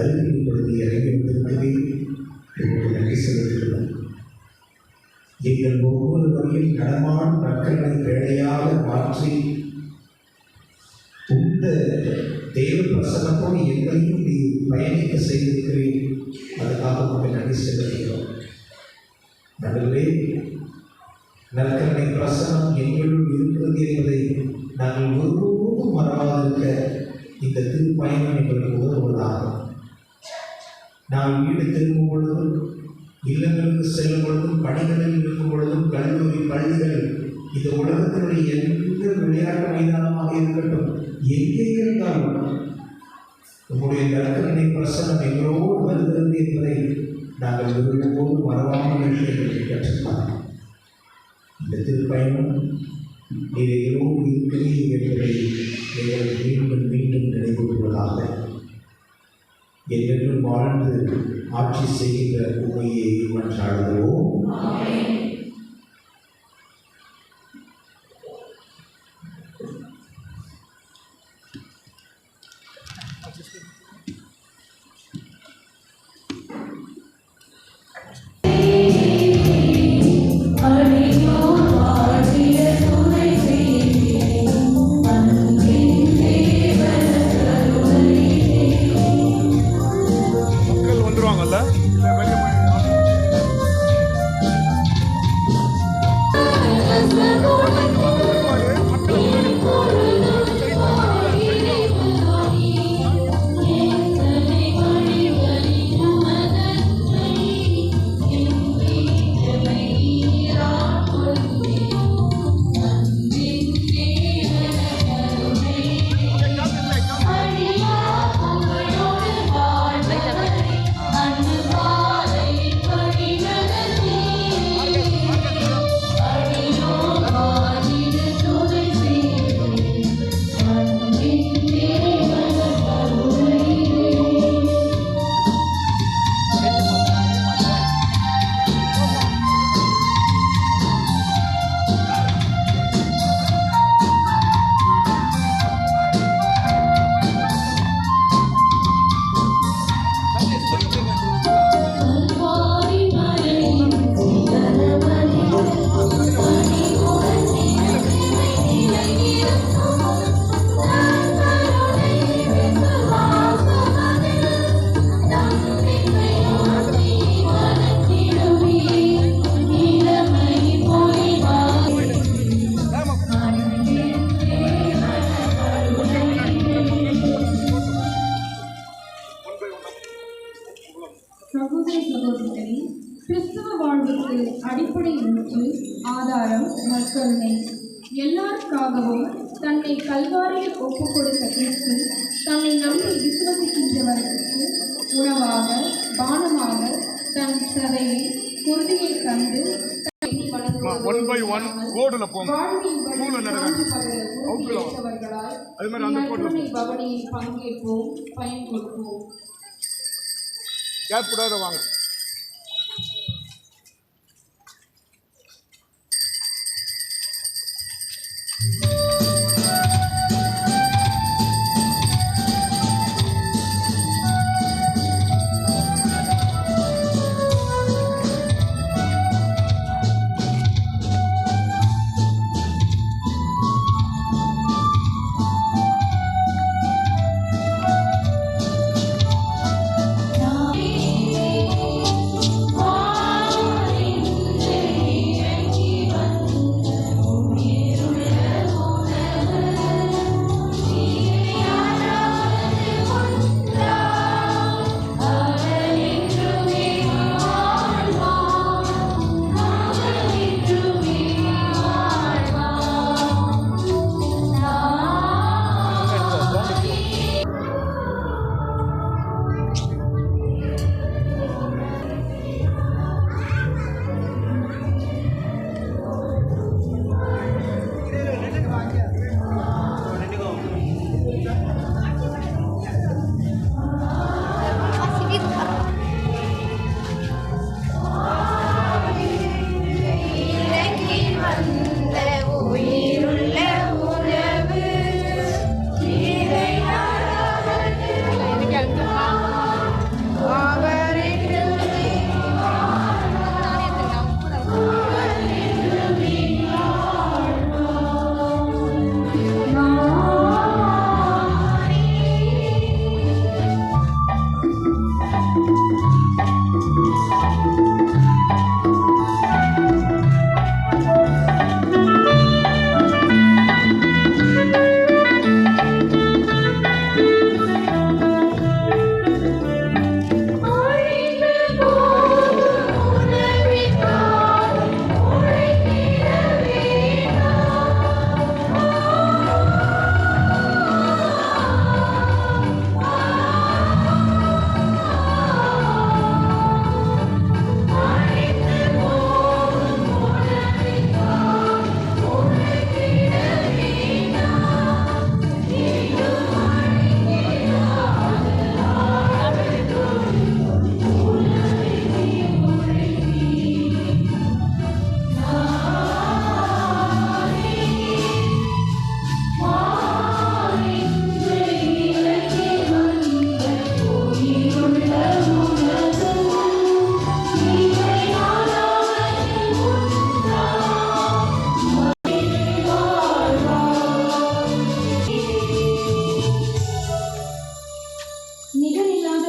வருகை இப்பொழுது இறங்கி வந்திருக்கவே உங்களுக்கு நன்றி செலுத்துகிறோம். எங்கள் ஒவ்வொரு வகையில் நடமான நற்கரணை வேலையாக மாற்றி உந்த தேவ பிரசனத்தோடு எங்களையும் நீ பயணிக்க செய்திருக்கிறேன். அதுக்காக உங்களுக்கு நன்றி செலுத்துகிறோம். நடுவே நற்கரணை பிரசனம் எங்களுள் இருக்கிறது என்பதை நாங்கள் ஒருபோதும் மறவாதிருக்க இந்த திருப்பயணம் எங்களுக்கு உதவுவதாக. நாங்கள் வீடு திரும்பும் பொழுதும், இல்லங்களுக்கு செல்லும் பொழுதும், பணிகளில் இருக்கும் பொழுதும், கல்லூரி பள்ளிகள், இந்த உலகத்தினுடைய எந்த விளையாட்டு மைதானமாக இருக்கட்டும், எங்கே இருந்தாலும் உங்களுடைய நற்கரணை பிரசனம் எங்களோடு வருகிறது என்பதை நாங்கள் ஒருபோதும் மறவாமல் எங்களுக்கு கற்றுத்தாங்க. இந்த திருப்பயணம் நீர் எங்களோடு இருக்கிறீர் என்பதை எங்களை மீண்டும் மீண்டும் நினைவுறுவதாக. என்றென்றும் வாழ்ந்து ஆட்சி செய்கின்ற உண்மையை மன்றாடுகிறோம். கிறிஸ்தவ வாழ்வுக்கு அடிப்படை ஊற்று ஆதாரம் நற்கருணை. எல்லாருக்காகவும் தன்னை கல்வாரியில் ஒப்புக் கொடுத்த கிறிஸ்து தன்னை நம்பி விசுவசிக்கின்றவர்களுக்கு உணவாக பானமாக தன் சதையை குருதியை கண்டு பவனியில் பங்கேற்போம், பயன் கொடுப்போம். வாங்க.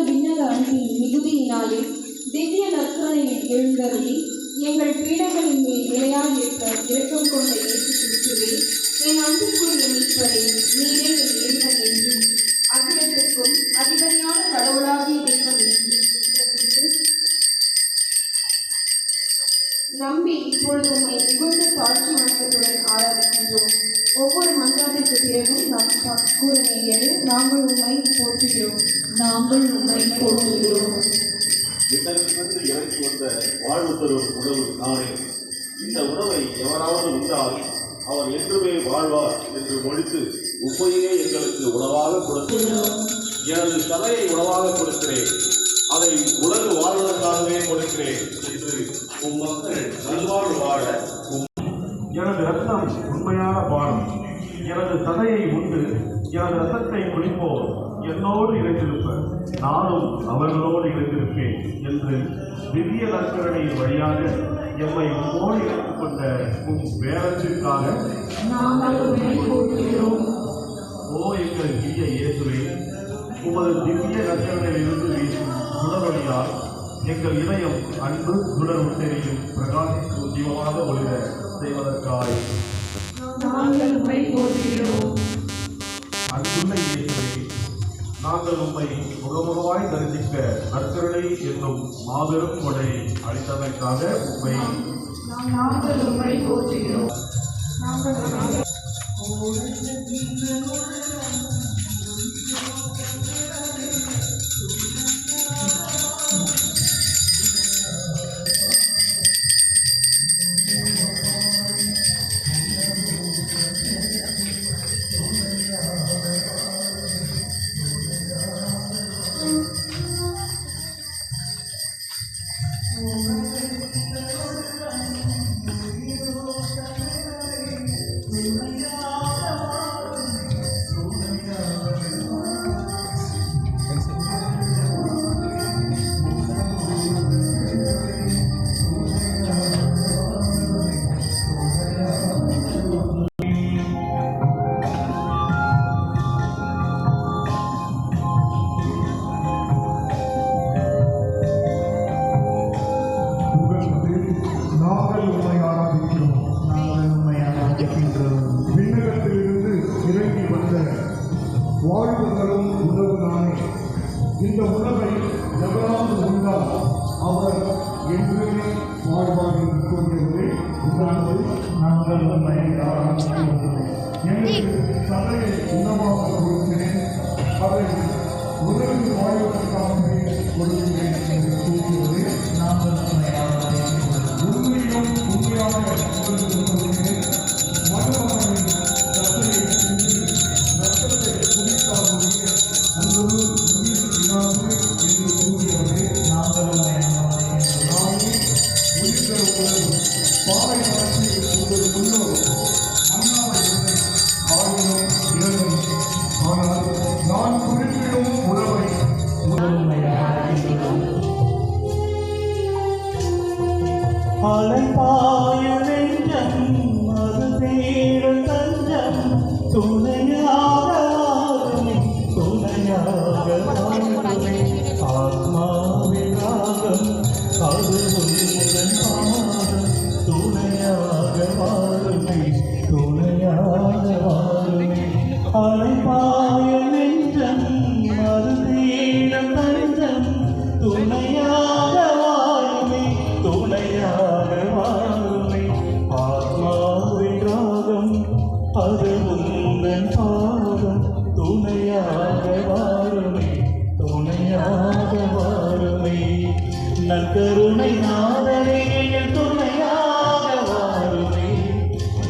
விண்ணக அன்பின் மிகுதியினாலே திவ்ய நற்கருணையில் எழுந்தருளி எங்கள் பீடங்களின் மேல் நிலையாயிருக்க இரக்கம் கொண்ட இயேசு கிறிஸ்துவே, என் அன்புக்குரிய மீட்பரே, நீரே என் இறைவன் என்றும் அகிலத்துக்கும் அதிபதியான கடவுளாகிய தெய்வம் என்றும் நம்பி இப்பொழுது உண்மை மிகுந்த தாழ்ச்சி வணக்கத்துடன் ஆராதிக்கின்றோம். ஒவ்வொரு மன்றாட்டிற்கு பிறகும் நாம் கூற வேண்டியது, நாங்கள் உண்மை போற்றுகிறோம், நாங்கள் உண்மை போற்றுகிறோம். விண்ணகத்திலிருந்து இறங்கி வந்த வாழ்வு தரும் உணவு நானே. இந்த உணவை எவராவது உண்டால் அவர் என்றுமே வாழ்வார் என்று மொழித்து உண்மையே எங்களுக்கு உணவாக கொடுக்கிறேன். எனது தலையை உணவாக கொடுக்கிறேன், அதை உலகு வாழ்வதற்காகவே கொடுக்கிறேன் என்று மக்கள் நல்வாழ்வு வாழ. எனது ரத்தம் உண்மையான பானம். எனது சதையை உண்டு எனது ரத்தத்தை குடிப்போர் என்னோடு இணைந்திருப்பர், நானும் அவர்களோடு இணைந்திருப்பேன் என்று திவ்ய நற்கருணையின் வழியாக எம்மை உம்மோடு இணைத்துக் கொண்ட வேலத்திற்காக ஓ எங்கள் இனிய இயேசுவே, உமது திவ்ய நற்கருணையிலிருந்து வீசும் குணவழியால் எங்கள் இதயம் அன்பு சுடர் தெரியும் பிரகாசிக்கும் தீபமாக ஒளிர செய்வதற்காய் அன்புள்ள இயேசுவே, நாங்கள் உம்மை முகமுகமாய் தரிசிக்க நற்கருணை என்னும் மாபெரும் கொடை அளித்ததற்காக உம்மை போற்றுகிறோம். விண்ணகத்திலிருந்து இறங்கி வந்த வாழ்வு தரும் உணவு நானே. இந்த உணவை எவராவது உண்டால் அவர் என்றுமே வாழ்வார் என்று கூறியவரை நாங்கள் எனக்கு சதையை உணவாக கொடுக்கிறேன், அதை உதவி வாழ்வதற்காகவே கொடுக்கிறேன் என்று கூறியவரை நாங்கள் உண்மையும் உண்மையாக மனமகனின் ரத்தத்தை சிந்தி ரத்தத்தை குடித்தாலுடைய உங்களு உயிர் இராது என்று கூறியவரே நாங்கள் நானே உயிர் தரும் உணவு பாறை வளர்ச்சியில் உங்கள் முன்னோர் அண்ணாவை ஆயிரம் இறங்கும். ஆனால் நான் குறிப்பிடும் உணவை அலைபாய நெஞ்சம் அது தேட தஞ்சம் துணையாக ஆத்மாவின் ராகம் அது உந்தன் பாதம் துணையாக வாழுமே அலைபாய நெஞ்சம் அது தேட தஞ்சம் துணையாக வாழுமே ஆத்மாவின் ராகம் அது உந்தன் பாதம் துணையாக வாருமே நற்கருணை நாதனே துணையாக வாருமே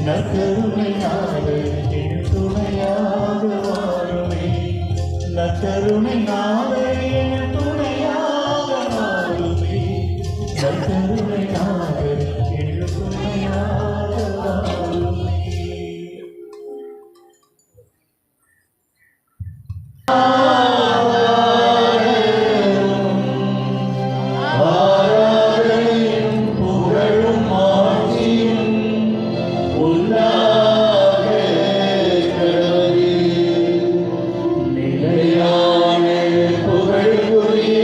நற்கருணை நாதனே துணையாக வாருமே நற்கருணை நாதனே துணையாக வாருமே நற்கருணை நாதனே துணையாக வாருமே. நிலையான புகழ் புரிய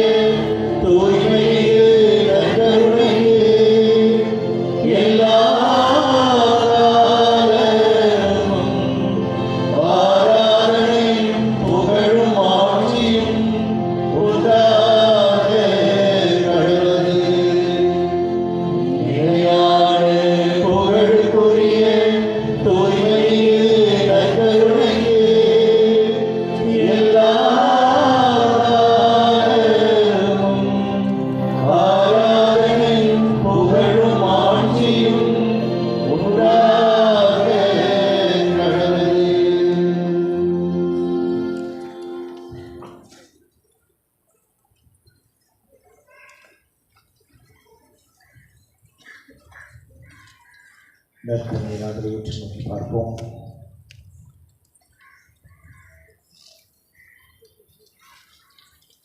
நற்கருணையின் ஆதரவை நோக்கி பார்ப்போம்.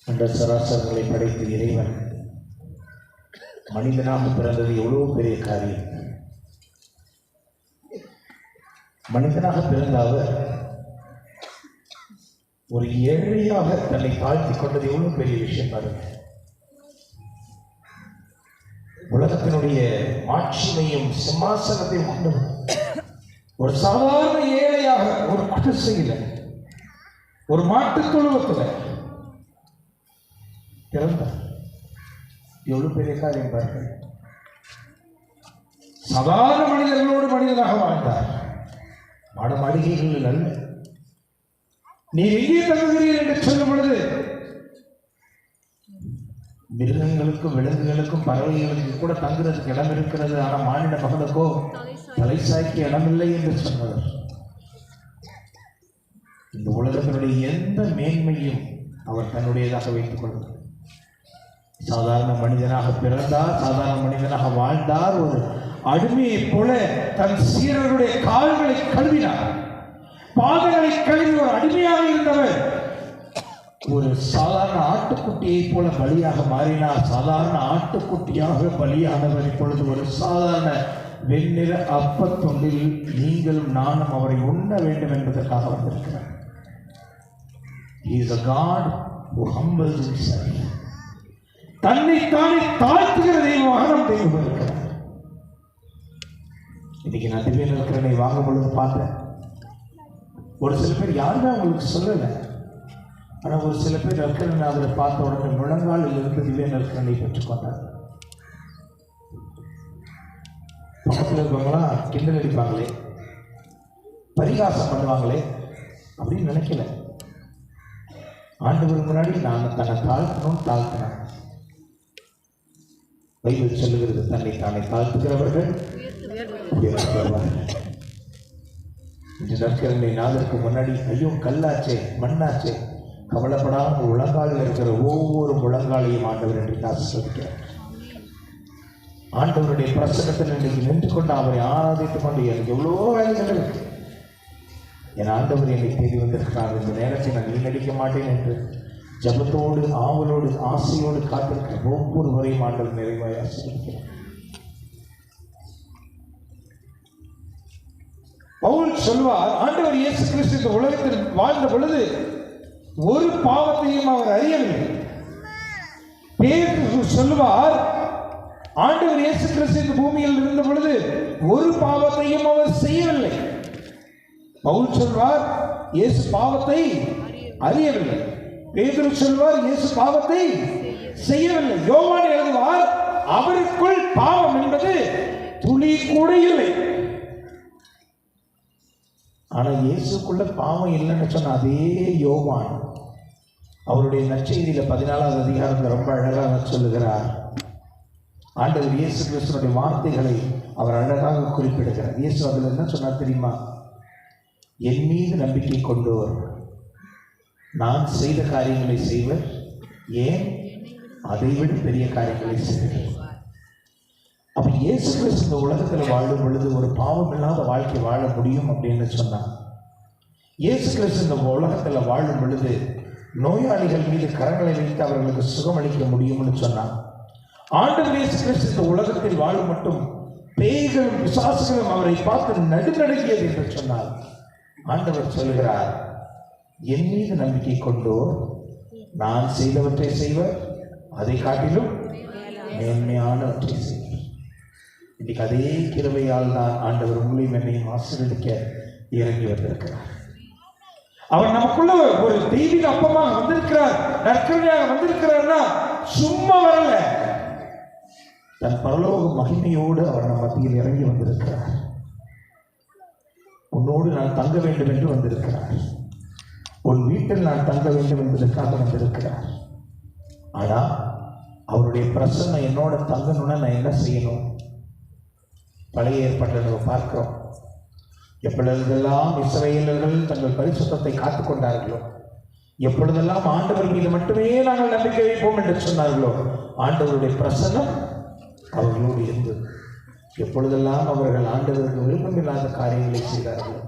அந்த சராசரங்களை படைத்த இறைவன் மனிதனாக பிறந்தது எவ்வளோ பெரிய காரியம். மனிதனாக பிறந்த அவர் ஒரு ஏழையாக தன்னை தாழ்த்தி கொண்டது எவ்வளவு பெரிய விஷயம் பாருங்க. உலகத்தினுடைய ஆட்சியையும் சிம்மாசனத்தையும் கொண்டவர் ஒரு சாதாரண ஏழையாக ஒரு குடிசையில ஒரு மாட்டுத் தொழுவத்தில் பிறந்தார். எவ்வளவு பெரிய காரியம் பாருங்கள். சாதாரண மனிதர்களோடு மனிதனாக வாழ்ந்தார். மாட மாளிகைகள் அல்ல. நீர் எங்கே தங்குகிறீர் என்று சொல்லும் பொழுது மிருகங்களுக்கும் விலங்குகளுக்கும் பறவைகளுக்கு கூட தங்குறதுக்கு இடம் இருக்கிறது, ஆனால் மானிட மகனுக்கோ தலைசாய்க்கு இடமில்லை என்று சொன்னவர். இந்த உலகத்தினுடைய எந்த மேன்மையும் அவர் தன்னுடையதாக வைத்துக் கொள்வார். சாதாரண மனிதனாக பிறந்தார், சாதாரண மனிதனாக வாழ்ந்தார். ஒரு அடிமையைப் போல தன் சீரருடைய கால்களை கழுவினார், பாதங்களை கழுவி ஒரு அடிமையாக இருந்தவர் ஒரு சாதாரண ஆட்டுக்குட்டியை போல பலியாக மாறினார். சாதாரண ஆட்டுக்குட்டியாக பலியானவர் இப்பொழுது ஒரு சாதாரண வெண்ணிற அப்பத்தொண்டில் நீங்களும் நானும் அவரை உண்ண வேண்டும் என்பதற்காக வந்திருக்கிறார். He is a God who humbles himself. தன்னைத்தானே தாழ்த்துகிற தெய்வமாக நம் தெய்வம் இருக்கிறார். இன்னைக்கு நான் திவ்ய நற்கருணை வாங்கும் பொழுது பார்த்தேன். ஒரு சில பேர் யாருமே அவங்களுக்கு சொல்லலை, ஆனால் ஒரு சில பேர் நற்கருணை அதில் பார்த்த உடனே முழங்காலில் இருந்து திவ்ய நற்கருணை பெற்றுக்கொண்டார். பக்கத்தில் இருக்கவங்களாம் கிண்டல் அடிப்பாங்களே, பரிகாசம் பண்ணுவாங்களே அப்படின்னு நினைக்கல. ஆண்டவர் முன்னாடி நான் தன்னை தாழ்த்தினேன். பைபிள் சொல்லுகிறது, தன்னை தானே தாழ்த்துகிறவர்கள் இந்த நற்கருணை நாளுக்கு முன்னாடி ஐயோ கல்லாச்சே மண்ணாச்சே கவலைப்படாமல் முழங்காலில் இருக்கிற ஒவ்வொரு முழங்காலையும் ஆண்டவர் என்று ஆசீர்வதிக்கிறார். ஆண்டவருடைய பிரசன்னத்தில் இன்றைக்கு நின்று கொண்டு அவரை ஆராதித்துக் கொண்டு எனக்கு எவ்வளோ வேலைகள் இருக்கு. என் ஆண்டவர் என்னை தேடி வந்திருக்கிறார். இந்த நேரத்தை நான் வீணடிக்க மாட்டேன் என்று ஜபத்தோடு ஆவலோடு ஆசையோடு காத்திருக்கிற ஒவ்வொருவரையும் ஆண்டவர் நிறைவாய் ஆசீர்வதிக்கிறார். பவுல் சொல்வார், ஆண்டவர் இயேசு கிறிஸ்து இந்த உலகத்தில் வாழ்ந்த பொழுது ஒரு பாவத்தையும் அவர் அறியவில்லை. பேதுரு சொல்வார், ஆண்டவர் இயேசு கிறிஸ்து இந்த பூமியில் இருந்த பொழுது ஒரு பாவத்தையும் அவர் செய்யவில்லை. பவுல் சொல்வார், இயேசு பாவத்தை அறியவில்லை. பேதுரு சொல்வார், இயேசு பாவத்தை செய்யவில்லை. யோவான் எழுதுவார், அவருக்குள் பாவம் என்பது துளி கூட இல்லை. ஆனா இயேசுக்குள்ள பாவம் இல்லைன்னு சொன்ன அதே யோவான் அவருடைய நற்செய்தியில 14வது அதிகாரத்தில் ரொம்ப அழகாக சொல்லுகிறார். ஆண்டவர் இயேசு கிறிஸ்துவினுடைய வார்த்தைகளை அவர் அழகாக குறிப்பிடுகிறார். இயேசு அதில் என்ன சொன்னார் தெரியுமா? என் மீது நம்பிக்கை கொண்டோர் நான் செய்த காரியங்களை செய்வர், ஏன் அதைவிட பெரிய காரியங்களை செய்வர். அப்ப இயேசு கிறிஸ்து இந்த உலகத்தில் வாழும் பொழுது ஒரு பாவம் இல்லாத வாழ்க்கை வாழ முடியும் அப்படின்னு சொன்னார். இயேசு கிறிஸ்து இந்த உலகத்தில் வாழும் பொழுது நோயாளிகள் மீது கரங்களை வைத்து அவர்களுக்கு சுகமளிக்க முடியும்னு சொன்னார். ஆண்டவர் இயேசு கிறிஸ்து இந்த உலகத்தில் வாழும் மட்டும் பேய்களும் பிசாசுகளும் அவரை பார்த்து நடுநடுங்கியது என்று சொன்னார். ஆண்டவர் சொல்கிறார், என் மீது நம்பிக்கை கொண்டோர் நான் செய்தவற்றை செய்வர், அதை காட்டிலும் மேன்மையானவற்றை செய்வர். இன்னைக்கு அதே கிருபையால் தான் ஆண்டவர் உங்களையும் என்னையும் ஆசீர்வதிக்க இறங்கி வந்திருக்கிறார். அவர் நமக்குள்ள ஒரு தெய்வீக அப்பமாக வந்திருக்கிறார், நற்கருணையாக வந்திருக்கிறார்னா சும்மா வரல. தன் பரலோக மகிமையோடு அவர் நம் மத்தியில் இறங்கி வந்திருக்கிறார். உன்னோடு நான் தங்க வேண்டும் என்று வந்திருக்கிறார். உன் வீட்டில் நான் தங்க வேண்டும் என்பதற்காக வந்திருக்கிறார். ஆனா அவருடைய பிரசன்னம் என்னோட தங்கணும்னா நான் என்ன செய்யணும்? பழைய ஏற்பாட்டை நம்ம பார்க்கிறோம். எப்பொழுதெல்லாம் இஸ்ரவேலர்கள் தங்கள் பரிசுத்தத்தை காத்துக் கொண்டார்களோ, எப்பொழுதெல்லாம் ஆண்டவர் மீது மட்டுமே நாங்கள் நம்பிக்கை வைப்போம் என்று சொன்னார்களோ, ஆண்டவருடைய பிரசன்னம் அவர்களோடு இருந்தது. எப்பொழுதெல்லாம் அவர்கள் ஆண்டவருக்கு விருப்பமில்லாத காரியங்களை செய்தார்கள்,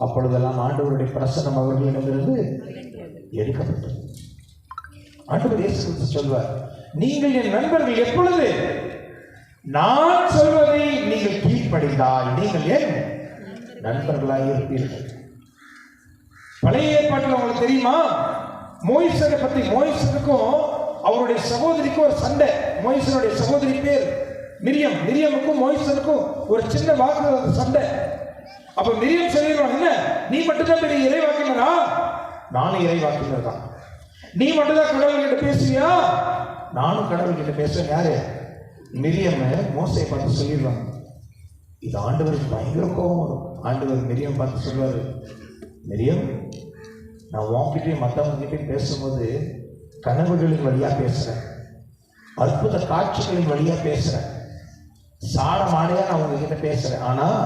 அப்பொழுதெல்லாம் ஆண்டவருடைய பிரசனம் அவர்களிடமிருந்து எடுக்கப்பட்டது. ஆண்டவர் இயேசு கிறிஸ்து சொல்வார், நீங்கள் என் நண்பர்கள் எப்பொழுது நான் சொல்வதை நீங்கள் கீழ்ப்படிந்தால் நீங்கள் ஏன் நண்பர்களாக இருப்பீர்கள். பழைய ஏற்பாட்டில் உங்களுக்கு தெரியுமா, மோயிசனை பற்றி, மோயிசனுக்கும் அவருடைய சகோதரிக்கும் ஒரு சண்டை. மோயிசனுடைய சகோதரி பேர் மிரியம். மிரியமுக்கும் மோயிசனுக்கும் ஒரு சின்ன வாக்கு சண்டை. அப்ப மிரியம் சொல்லிடுவாங்க, என்ன நீ மட்டும்தான் பெரிய இறைவாக்கினரா? நானும் இறைவாக்கினர் தான். நீ மட்டும்தான் கடவுள்கிட்ட பேசுவியா? நானும் கடவுள்கிட்ட பேசுவேன். யாரு? மிரியம் மோசையை பார்த்து சொல்லிடுவாங்க. இது ஆண்டவருக்கு பயங்கர கோபம் வரும். ஆண்டவர் மிரியம் பார்த்து சொல்வார், மிரியம், நான் உன்கிட்டையும் மற்றவங்ககிட்டையும் பேசும்போது கனவுகளின் வழியாக பேசுகிறேன், அற்புத காட்சிகளின் வழியாக பேசுகிறேன், சாடமாடையாக நான் உங்ககிட்ட பேசுகிறேன். ஆனால்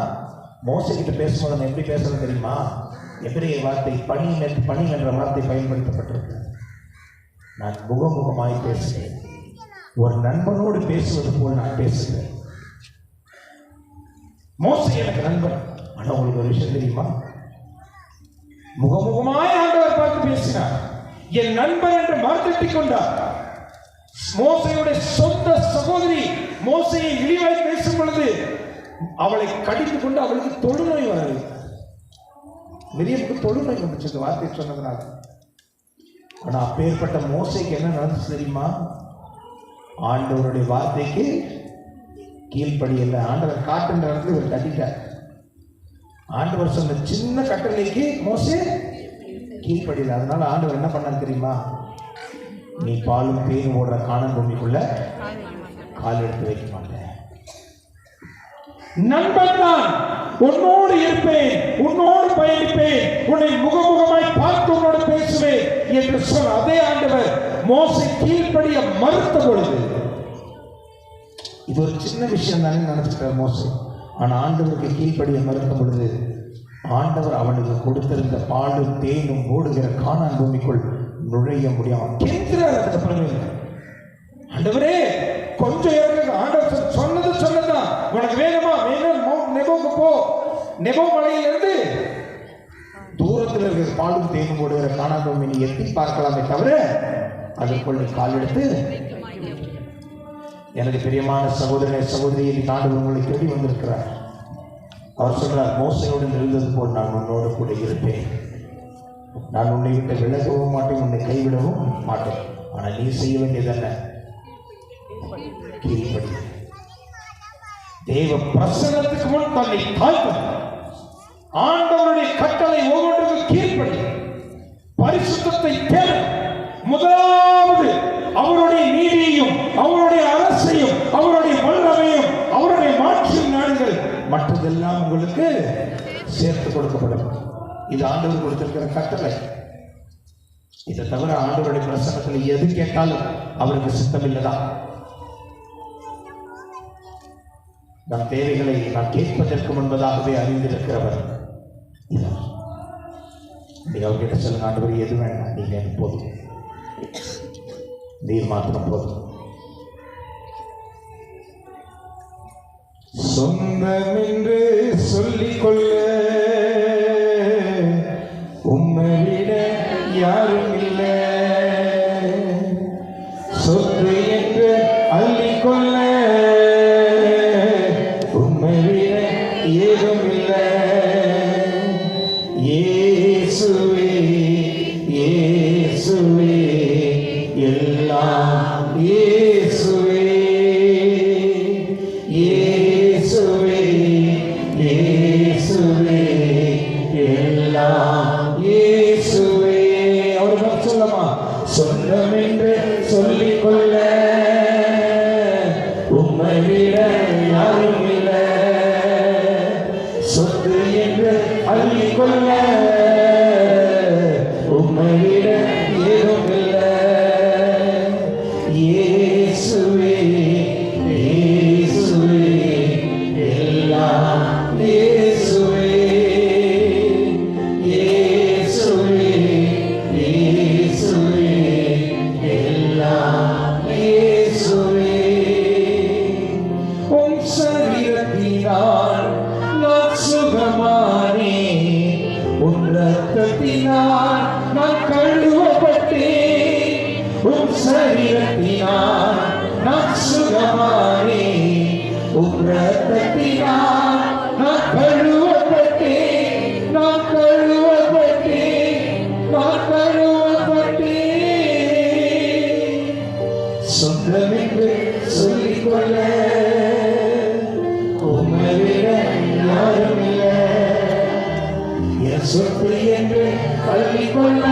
மோசைக்கிட்ட பேசும்போது நான் எப்படி பேசுகிறேன் தெரியுமா? எபிரேய வார்த்தை பணி என்ற வார்த்தை பயன்படுத்தப்பட்டிருக்கு. நான் முகமுகமாய் பேசுகிறேன், ஒரு நண்பனோடு பேசுவது போல் நான் பேசுகிறேன். மோசை எனக்கு நண்பன். ஆனால் உங்களுக்கு ஒரு விஷயம் தெரியுமா? முகமுகமாய் ஆண்டவர் பார்த்து பேசினார், என் நண்பன் என்று மாற்றிக் கொண்டார். மோசையுடைய சொந்த சகோதரி மோசையை இழிவாய் பேசும் பொழுது அவளை கடித்துக் கொண்டு அவளுக்கு தொழுநோய் வரது. மிரியமுக்கு தொழுநோய் வந்துச்சு வார்த்தை சொன்னதுனால. ஆனா அப்பேற்பட்ட மோசைக்கு என்ன நடந்துச்சு தெரியுமா? ஆண்டவருடைய வார்த்தைக்கு கீழ்ப்படியல்ல. ஆண்டவர் காட்டுன்ற இடத்துல இவர் கட்டிட்டார். ஆண்டவர் சொன்ன சின்ன கட்டளைக்கு மோசே கீழ்ப்படியல. அதனால ஆண்டவர் என்ன பண்ணார் தெரியுமா? நீ பாலும் தேனும் ஓடுற காணல் பூமிக்குள்ள கால் எடுத்து வைக்க மாட்டேன். நண்பன் தான், உன்னோடு இருப்பேன், உன்னோடு பயணிப்பேன், உன்னை முகமுகமாய் பார்த்து உன்னோடு பேசுவேன் என்று சொன்ன அதே ஆண்டவர் மோசே கீழ்ப்படிய மறுத்த பொழுது, இது ஒரு சின்ன விஷயம் தானே நினைச்சிட்டார் மோசே. ஆனா ஆண்டவருக்கு கீழ்ப்படிய மறுத்த பொழுது ஆண்டவர் அவனுக்கு கொடுத்திருந்த பாலும் தேனும் ஓடுகிற கானான் பூமிக்குள் நுழைய முடியாம கேட்கிறார். அதுக்கப்புறமே ஆண்டவரே கொஞ்சம் இறங்க. ஆண்டவர் சொன்னதுதான், உனக்கு வேணுமா? வேணும், நெபோக்கு போ. நெபோ மலையிலிருந்து தூரத்தில் இருக்கிற பாலும் தேனும் ஓடுகிற கானான் பூமி நீ எட்டி பார்க்கலாமே தவிர அதற்குள் நீ கால் எடுத்து. எனக்கு பிரியமான சகோதரனை சகோதரியை ஆண்டவர் உங்களை தேடி வந்திருக்கிறார். அவர் சொல்றார், மோசையோடு இருந்தது போல் நான் உன்னோடு கூட இருப்பேன். நான் உன்னை விட்டு விலகவும் மாட்டேன், உன்னை கைவிடவும் மாட்டேன். ஆனால் நீ செய்ய வேண்டியது என்ன? கீழ்ப்படி. தேவ பிரசன்னத்துக்கு முன் தன்னை தாழ்த்த, ஆண்டவருடைய கட்டளை ஒவ்வொன்றுக்கும் கீழ்ப்படி, பரிசுத்தத்தை தேட. முதலாவது அவருடைய நீதியையும் அவருடைய அரசையும் அவருடைய வல்லமையும் அவருடைய மாற்றியும் நாடுகள், மற்றதெல்லாம் உங்களுக்கு சேர்த்து கொடுக்கப்படும். இது ஆண்டவர் கொடுத்திருக்கிற கட்டளை. இதை தவிர ஆண்டவருடைய பிரசன்னத்தில் எது கேட்டாலும் அவருக்கு சித்தம் இல்லதான். நம் தேவைகளை நாம் கேட்பதற்கு முன்பதாகவே அறிந்திருக்கிறவர். நீங்க அவர்கிட்ட சொல்லுங்க, ஆண்டவர் எது வேண்டாம், நீங்க போதும், நீர் மாத்திரம் போதும். சொந்தம் என்று சொல்லிக்கொள்ள உம்மை விட யாரும் இல்லை. சொத்து என்று அள்ளிக்கொள்ள உம்மை விட ஏதும் இல்லை. இயேசுவே இயேசுவே எல்லாம் இயேசுவே இயேசுவே இயேசுவே எல்லாம் இயேசுவே. அவர்கள் சொல்லமா, சொந்தம் என்று சொல்லிக்கொள்ள உம்மை விட யாரும் இல்லை. சொத்து என்று அள்ளிக்கொள்ள உம்மை விட ஏதும் இல்லை. இயேசுவே இயேசுவே எல்லாம் இயேசுவே இயேசுவே இயேசுவே எல்லாம் இயேசுவே. உம் சரீரத்தில் சொந்தம் என்று சொல்லிக்கொள்ள உம்மை விட யாரும் இல்லை. என் சொத்து என்று சொல்லிக்கொள்ள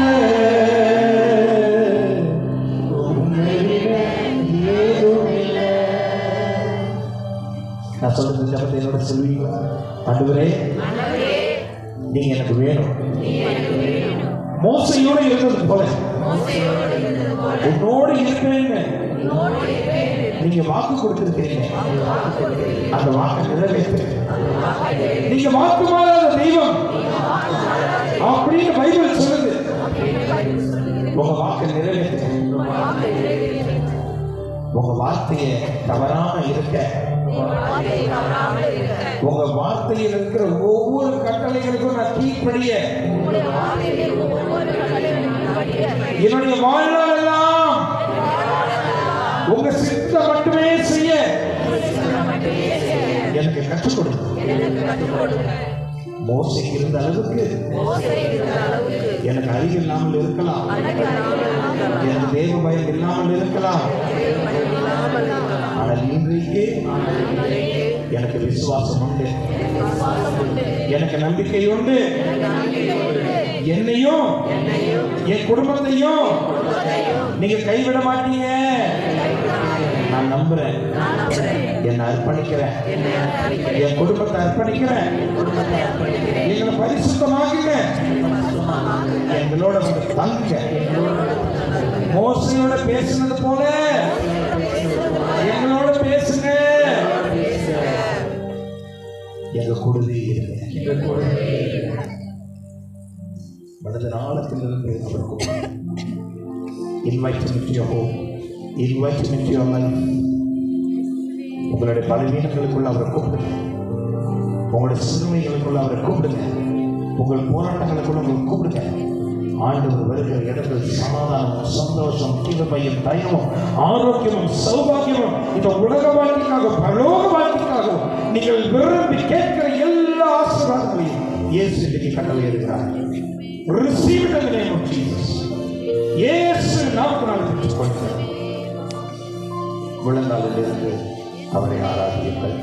உம்மை விட ஏதும் இல்லை. நான் சொல்றது ஜபத்தை என்னோட சொல்வீங்க. ஆண்டவரே, நீங்க எனக்கு வேணும். மோசையோடு இருந்தது போல உன்னோடு இருப்பேன்னு நீங்க வாக்கு கொடுத்திருக்கீங்க. அந்த வாக்கு நிறைவேற்று. நீங்க வாக்கு மாறாத தெய்வம் அப்படின்னு பைபிள் சொல்லுது. உங்க வாக்கு நிறைவேற்று. உங்க வார்த்தையை தவறாம இருக்க, உங்க வார்த்தையில் இருக்கிற ஒவ்வொரு கட்டளைகளுக்கும் நான் கீழ்ப்படிய என்னுடைய வாழ்நாள் எல்லாம் உங்க சித்தம் மட்டுமே செய்ய எனக்கு கற்றுக் கொடுங்க. மோசைக்கு இருந்த அளவுக்கு எனக்கு அறிவு இல்லாமல் இருக்கலாம், எனக்கு தேவ பயம் இல்லாமல் இருக்கலாம். ஆனால் இன்றைக்கு எனக்கு விசுவாசம் உண்டு, எனக்கு நம்பிக்கை உண்டு. என்னையும் என் குடும்பத்தையும் நீங்க கைவிட மாட்டீங்க. நான் நம்புறேன். என்னை அர்ப்பணிக்கிறேன், என் குடும்பத்தை அர்ப்பணிக்கிறேன். எங்களை பரிசுத்தமாக்குங்க, எங்களோட வந்து தங்குங்க. மோசையோட பேசுனது போல எங்களோட பேசுங்க. எங்க கூடவே இருங்க. மனது நாளத்திலிருந்து உங்களுடைய பலவீனங்களுக்குள்ள அவரை கூப்பிடுங்க, உங்களுடைய சிறுமைகளுக்குள்ள அவரை கூப்பிடுங்க, உங்கள் போராட்டங்களுக்குள்ள உங்களை கூப்பிடுங்க. ஆண்டவர் வருகிற இடத்தில் சமாதானம், சந்தோஷம், கிருபையும், தயவும், ஆரோக்கியமும், சௌபாகியமும் இந்த உலக வாழ்க்கைக்காகவும் பரலோக வாழ்க்கைக்காகவும் நீங்கள் விரும்பி கேட்கிற எல்லா ஆசீர்வாதங்களையும் இயேசு இன்றைக்கு கட்டளை இருக்கிறார். Receive it in the name of Jesus. இயேசு நாமத்தினால் பெற்றுக்கொள்கிறேன். முழங்காலிலிருந்து அவரை ஆராதியுங்கள்.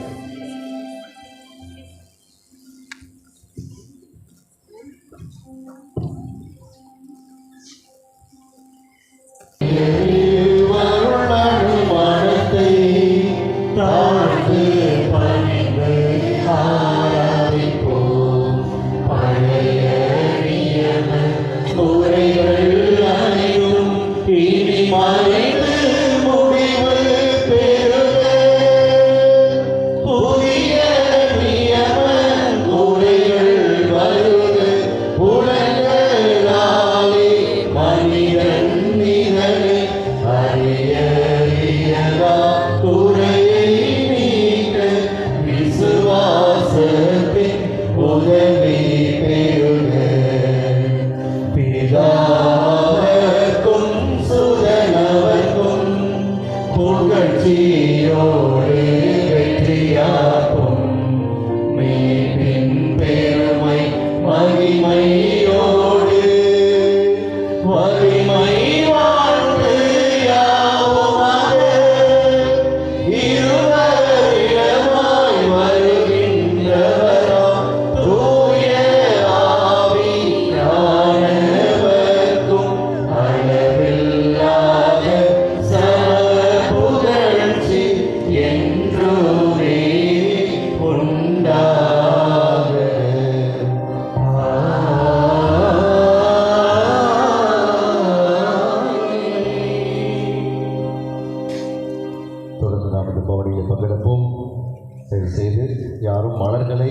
யாரும் மலர்களை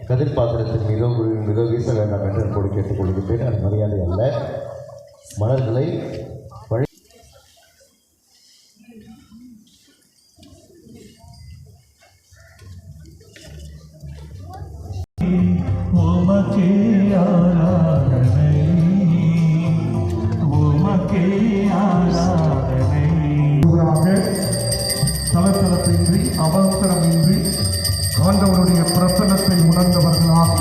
கதிர் பாத்திரத்தின் மிக வீச வேண்டாம் என்று போடு கேட்டுக்கொள்கிறேன். அது மரியாதை அல்ல. மலர்களை வழி தளத்தளத்தின்றி அவசரமின்றி ஆண்டவருடைய பிரசன்னத்தை உணர்ந்தவர்களாக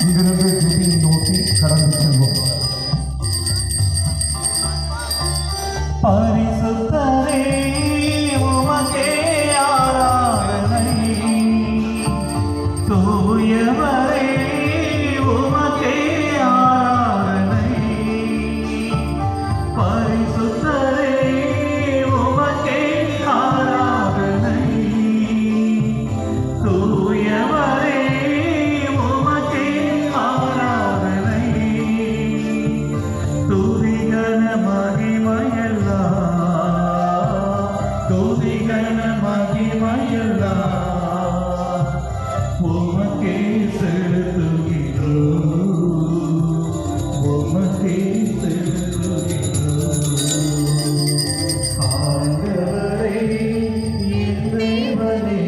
இங்கிருந்து ஜெபியை நோக்கி கடந்து செல்வோம். பரிசுத்தரே துதிகன மகிமையெல்லாம் உமக்கே செலுத்துகின்றோம், உமக்கே செலுத்துகின்றோம். ஆண்டவரே, என் தேவனே,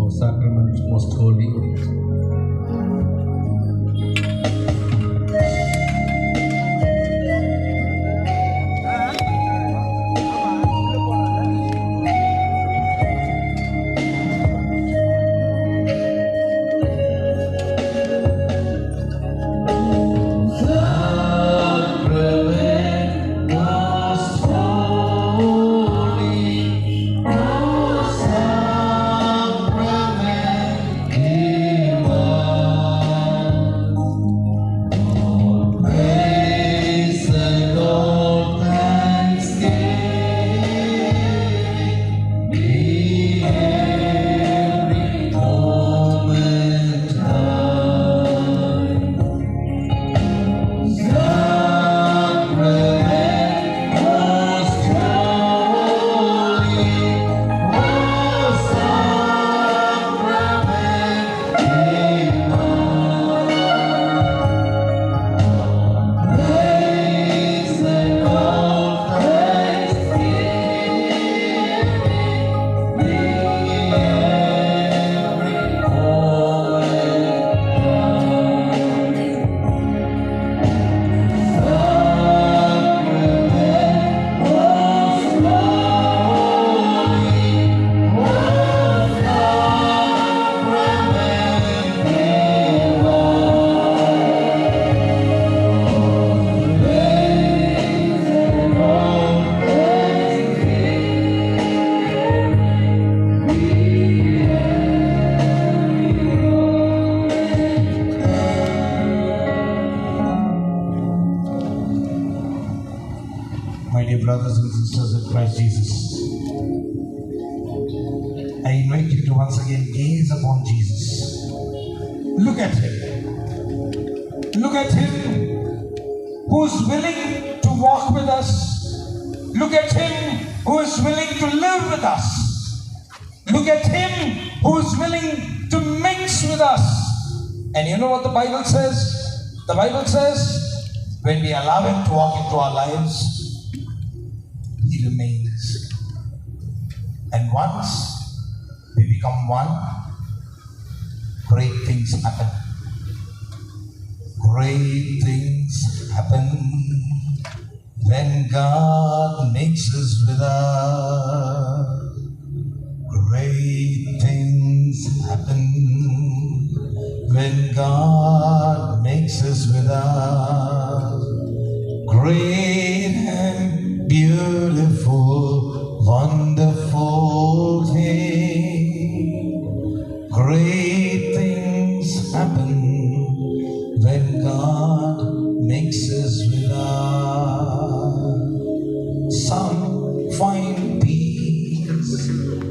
O sacrament most holy, My dear brothers and sisters in Christ Jesus, I invite you to once again gaze upon Jesus. Look at him. Look at him who is willing to walk with us. Look at him who is willing to live with us. Look at him who is willing to mix with us. And you know what the Bible says? The Bible says, when we allow him to walk into our lives, he remains. And once we become one, great things happen. Great things happen when God mixes with us. Great things happen when God mixes with us. Great and beautiful, wonderful thing. Great things happen when God mixes with us. Some find peace,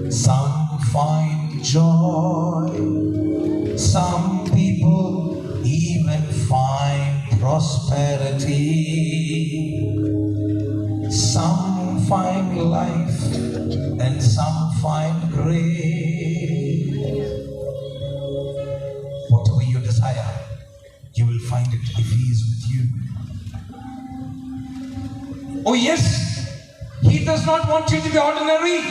some find joy, some people even find prosperity. Some find life and some find grace. Whatever you desire, you will find it if He is with you. Oh yes, He does not want you to be ordinary.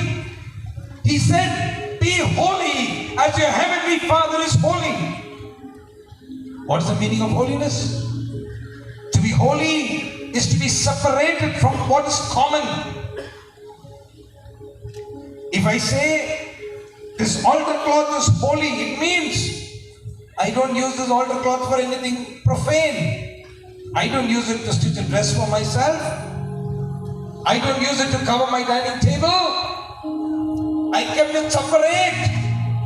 He said, be holy as your heavenly Father is holy. What is the meaning of holiness? To be holy is to be separated from what is common. If I say this altar cloth is holy, it means I don't use this altar cloth for anything profane. I don't use it to stitch a dress for myself. I don't use it to cover my dining table. I kept it separate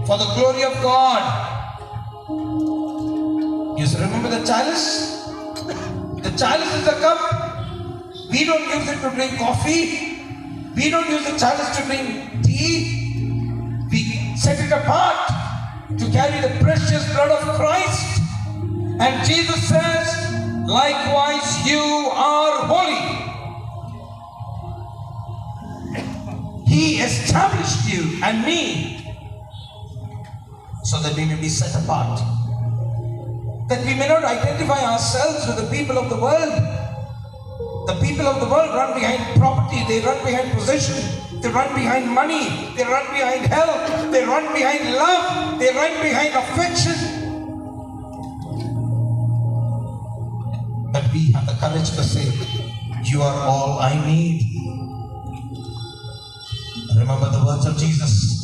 for the glory of God. You remember the chalice? The chalice is the cup. We don't use it to drink coffee. We don't use the chalice to drink tea. We set it apart to carry the precious blood of Christ. And Jesus says, likewise you are holy. He established you and me so that we may be set apart. That we may not identify ourselves with the people of the world. The people of the world run behind property, they run behind possession, They run behind money. They run behind health. They run behind love. They run behind affection. But we have the courage to say, you are all I need. Remember the words of Jesus.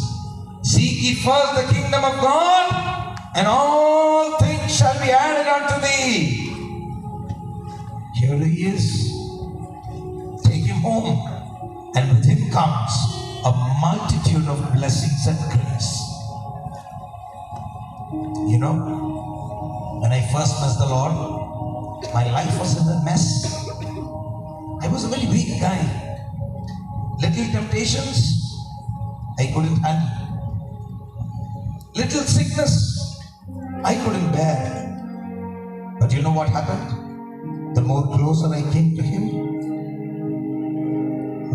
Seek ye first the kingdom of God, and all things shall be added unto thee. Here he is. Take him home, and with him comes a multitude of blessings and grace. You know, when I first met the Lord, my life was in a mess. I was a very weak guy. Little temptations, I couldn't handle. Little sickness, I couldn't bear. But you know what happened? The more closer I came to him,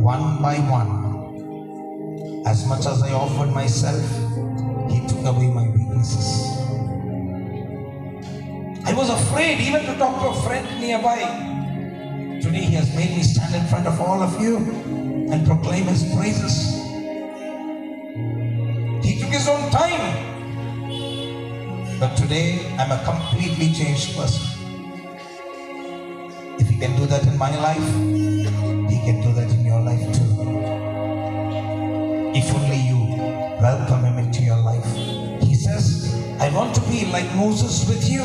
one by one, as much as I offered myself, he took away my weaknesses. I was afraid even to talk to a friend nearby. Today he has made me stand in front of all of you and proclaim his praises. He took his own time. But today I'm a completely changed person. If he can do that in my life, he can do that in your life too. If only you welcome him into your life. He says, I want to be like Moses with you.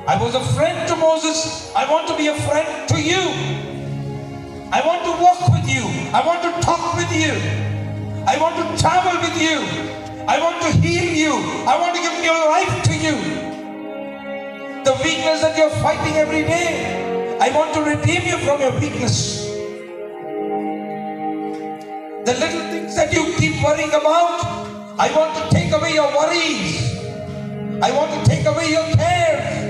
I was a friend to Moses. I want to be a friend to you. I want to walk with you. I want to talk with you. I want to travel with you. I want to heal you. I want to give new life to you. The weakness that you're fighting every day, I want to redeem you from your weakness. The little things that you keep worrying about, I want to take away your worries. I want to take away your cares.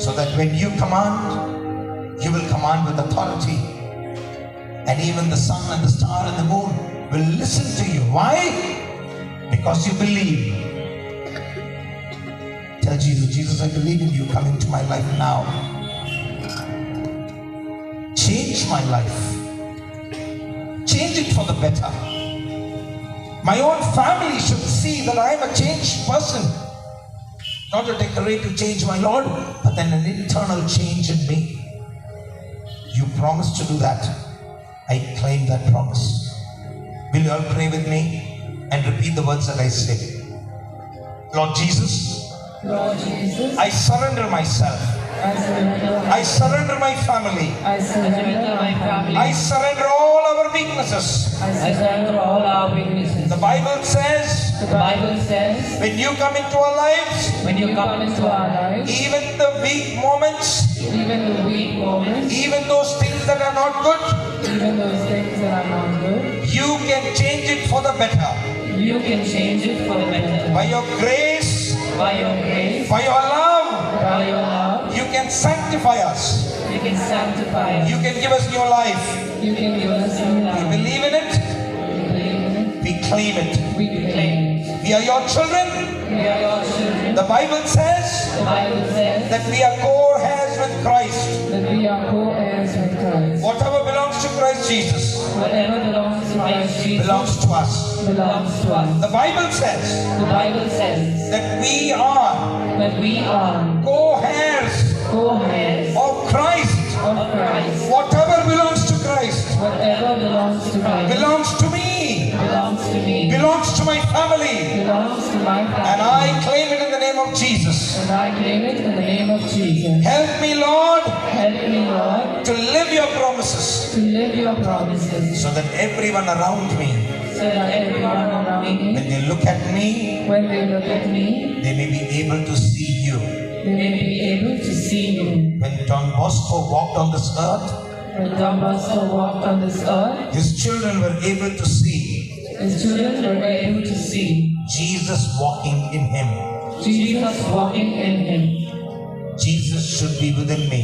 So that when you command, you will command with authority. And even the sun and the star and the moon will listen to you. Why? Because you believe. Tell Jesus, Jesus, I believe in you. Come into my life now. Change my life. Change it for the better. My own family should see that I am a changed person. Not a decorative change, my Lord, but then an internal change in me. You promised to do that. I claim that promise. Will you all pray with me and repeat the words that I say? Lord Jesus, Lord Jesus, I surrender myself. I surrender my family. I surrender my family. I surrender all our weaknesses. I surrender all our weaknesses. The Bible says, The Bible says, when you come into our lives, when you come into our lives, even the weak moments, even the weak moments, even those things that are not good, even those things that are not good, you can change it for the better. you can change it for the better. By your grace, By your grace, by your love, by your love, you can sanctify us. you can sanctify us. You can give us new life. You can give us new We life. believe in it. We believe in it. We claim it. We claim it. We are your children. We are your children. The Bible says The Bible says that we are co-heirs with Christ. that we are co-heirs with Christ. Whatever belongs to Christ Jesus Whatever belongs to Christ Jesus belongs to us. belongs to us. The Bible says The Bible says that we are that we are co-heirs co-heirs of Christ. of Christ. Whatever belongs to Christ Whatever belongs to Christ belongs to me, belongs to me, belongs to my family. belongs to my And family. I claim it in the name of Jesus. And I claim it in the name of Jesus. Help me, Lord, Help me, Lord, to live your promises to live your promises so that everyone around me, so that everyone around me, when they look at me, when they look at me, they may be able to see you. they may be able to see you. When Don Bosco walked on this earth, When Don Bosco walked on this earth, his children were able to see his children were able to see Jesus walking in him. Jesus walking in him. Jesus should be within me,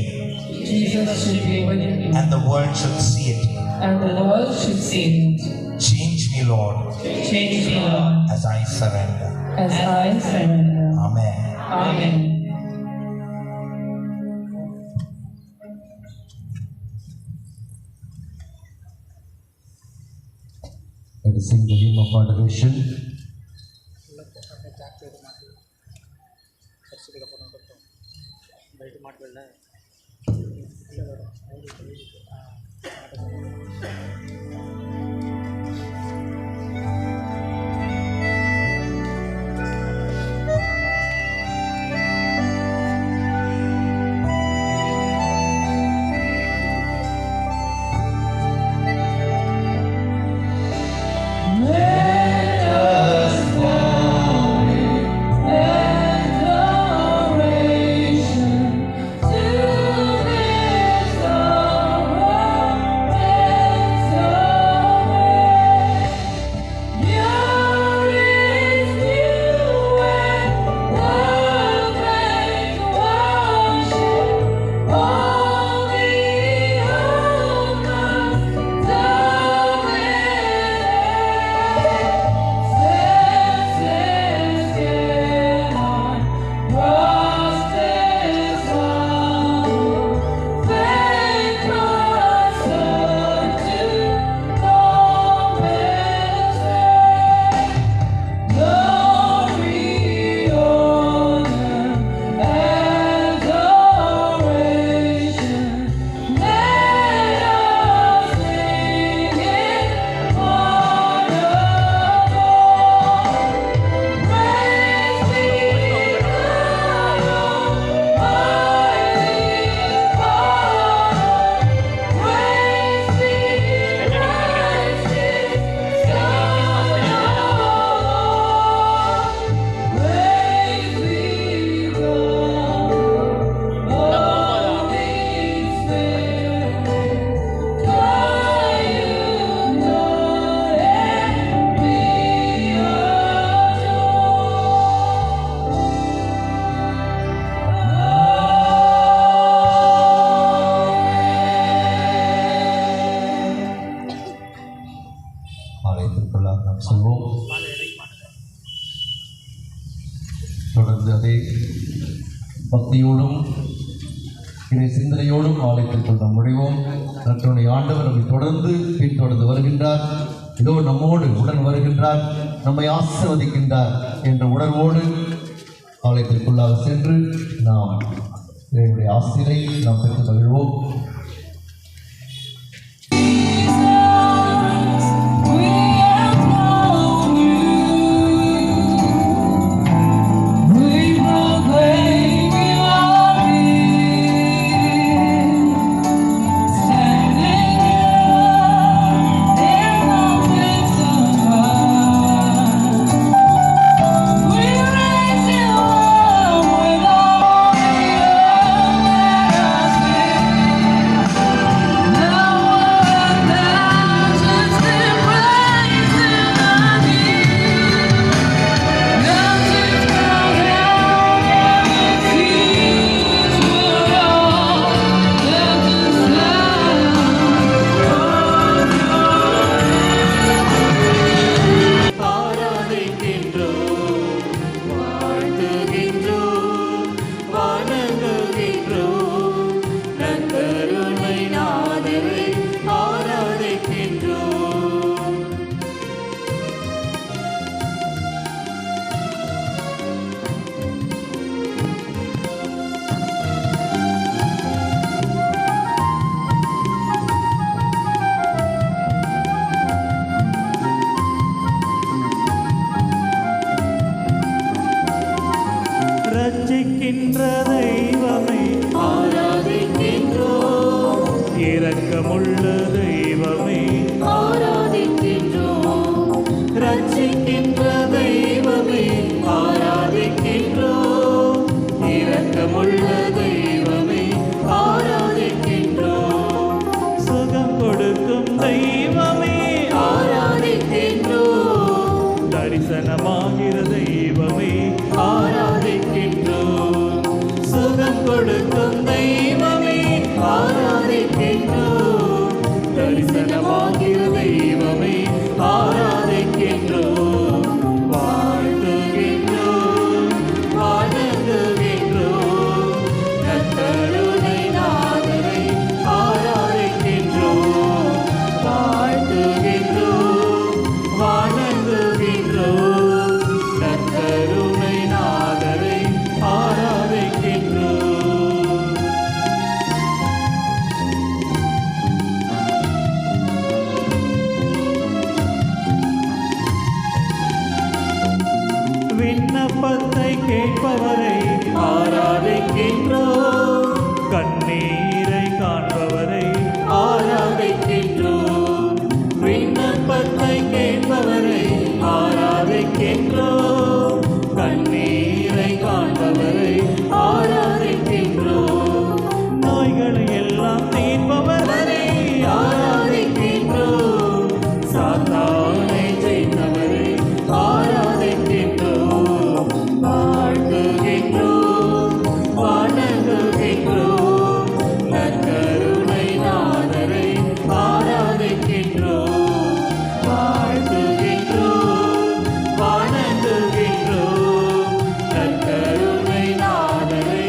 Jesus should be within me, and the world should see it. and the world should see it. Change me, Lord, Change me, Lord, as I surrender. as I surrender. Amen. Amen. to sing the hymn of adoration. ஆலயத்திற்குள்ளாக நாம் செல்வோம். தொடர்ந்து அதே பக்தியோடும் இதை சிந்தனையோடும் ஆலயத்திற்குள் நாம் நுழைவோம். கர்த்தருடைய ஆண்டவர் நம்மை தொடர்ந்து பின்தொடர்ந்து வருகின்றார். இதோ நம்மோடு உடன் வருகின்றார், நம்மை ஆசீர்வதிக்கின்றார் என்ற உணர்வோடு ஆலயத்திற்குள்ளாக சென்று நாம் இவருடைய ஆசிரை நாம் பெற்று மகிழ்வோம். ரட்சிக்கின்ற தெய்வமே ஆராதிக்கின்றோம், இரக்கமுள்ள தெய்வமே ஆராதிக்கின்றோம், ரட்சிக்கின்ற தெய்வமே ஆராதிக்கின்றோம், இரக்கமுள்ள தெய்வமே ஆராதிக்கின்றோம், சுகம் கொடுக்கும் தெய்வமே ஆராதிக்கின்றோம், தரிசனமாகிற தெய்வமே ஆராதிக்கின்றோம், சுகம் கொடுக்கும் தெய்வமே ஆராதிக்கின்றோம், தரிசனமாகிற தெய்வமே ஆராதிக்கின்றோம், வாழ்த்துகின்றோம், வணங்குகின்றோம், கர்த்தருடைய நாதரை ஆராதிக்கின்றோம், வாழ்த்துகின்றோம், விண்ணப்பத்தை கேட்பவரை ஆராதிக்கின்றோம். கண்ணீரை காண்பவரை ஆராதிக்கின்றோம். விண்ணப்பத்தை கேட்பவரை ஆராதிக்கின்றோம். கண்ணீரை காண்பவரை ஆராதிக்கின்றோம். நோய்களை எல்லாம் தீர்ப்பவரை ஆராதிக்கின்றோம். சாத்தானை ஜெயித்தவரை ஆராதிக்கின்றோம். வாழ்த்துகின்றோம், வணங்குகின்றோம். நற்கருணை நாதரை ஆராதிக்கின்றோம். வாழ்த்துகின்றோம், வணங்குகின்றோம். நற்கருணை நாதரை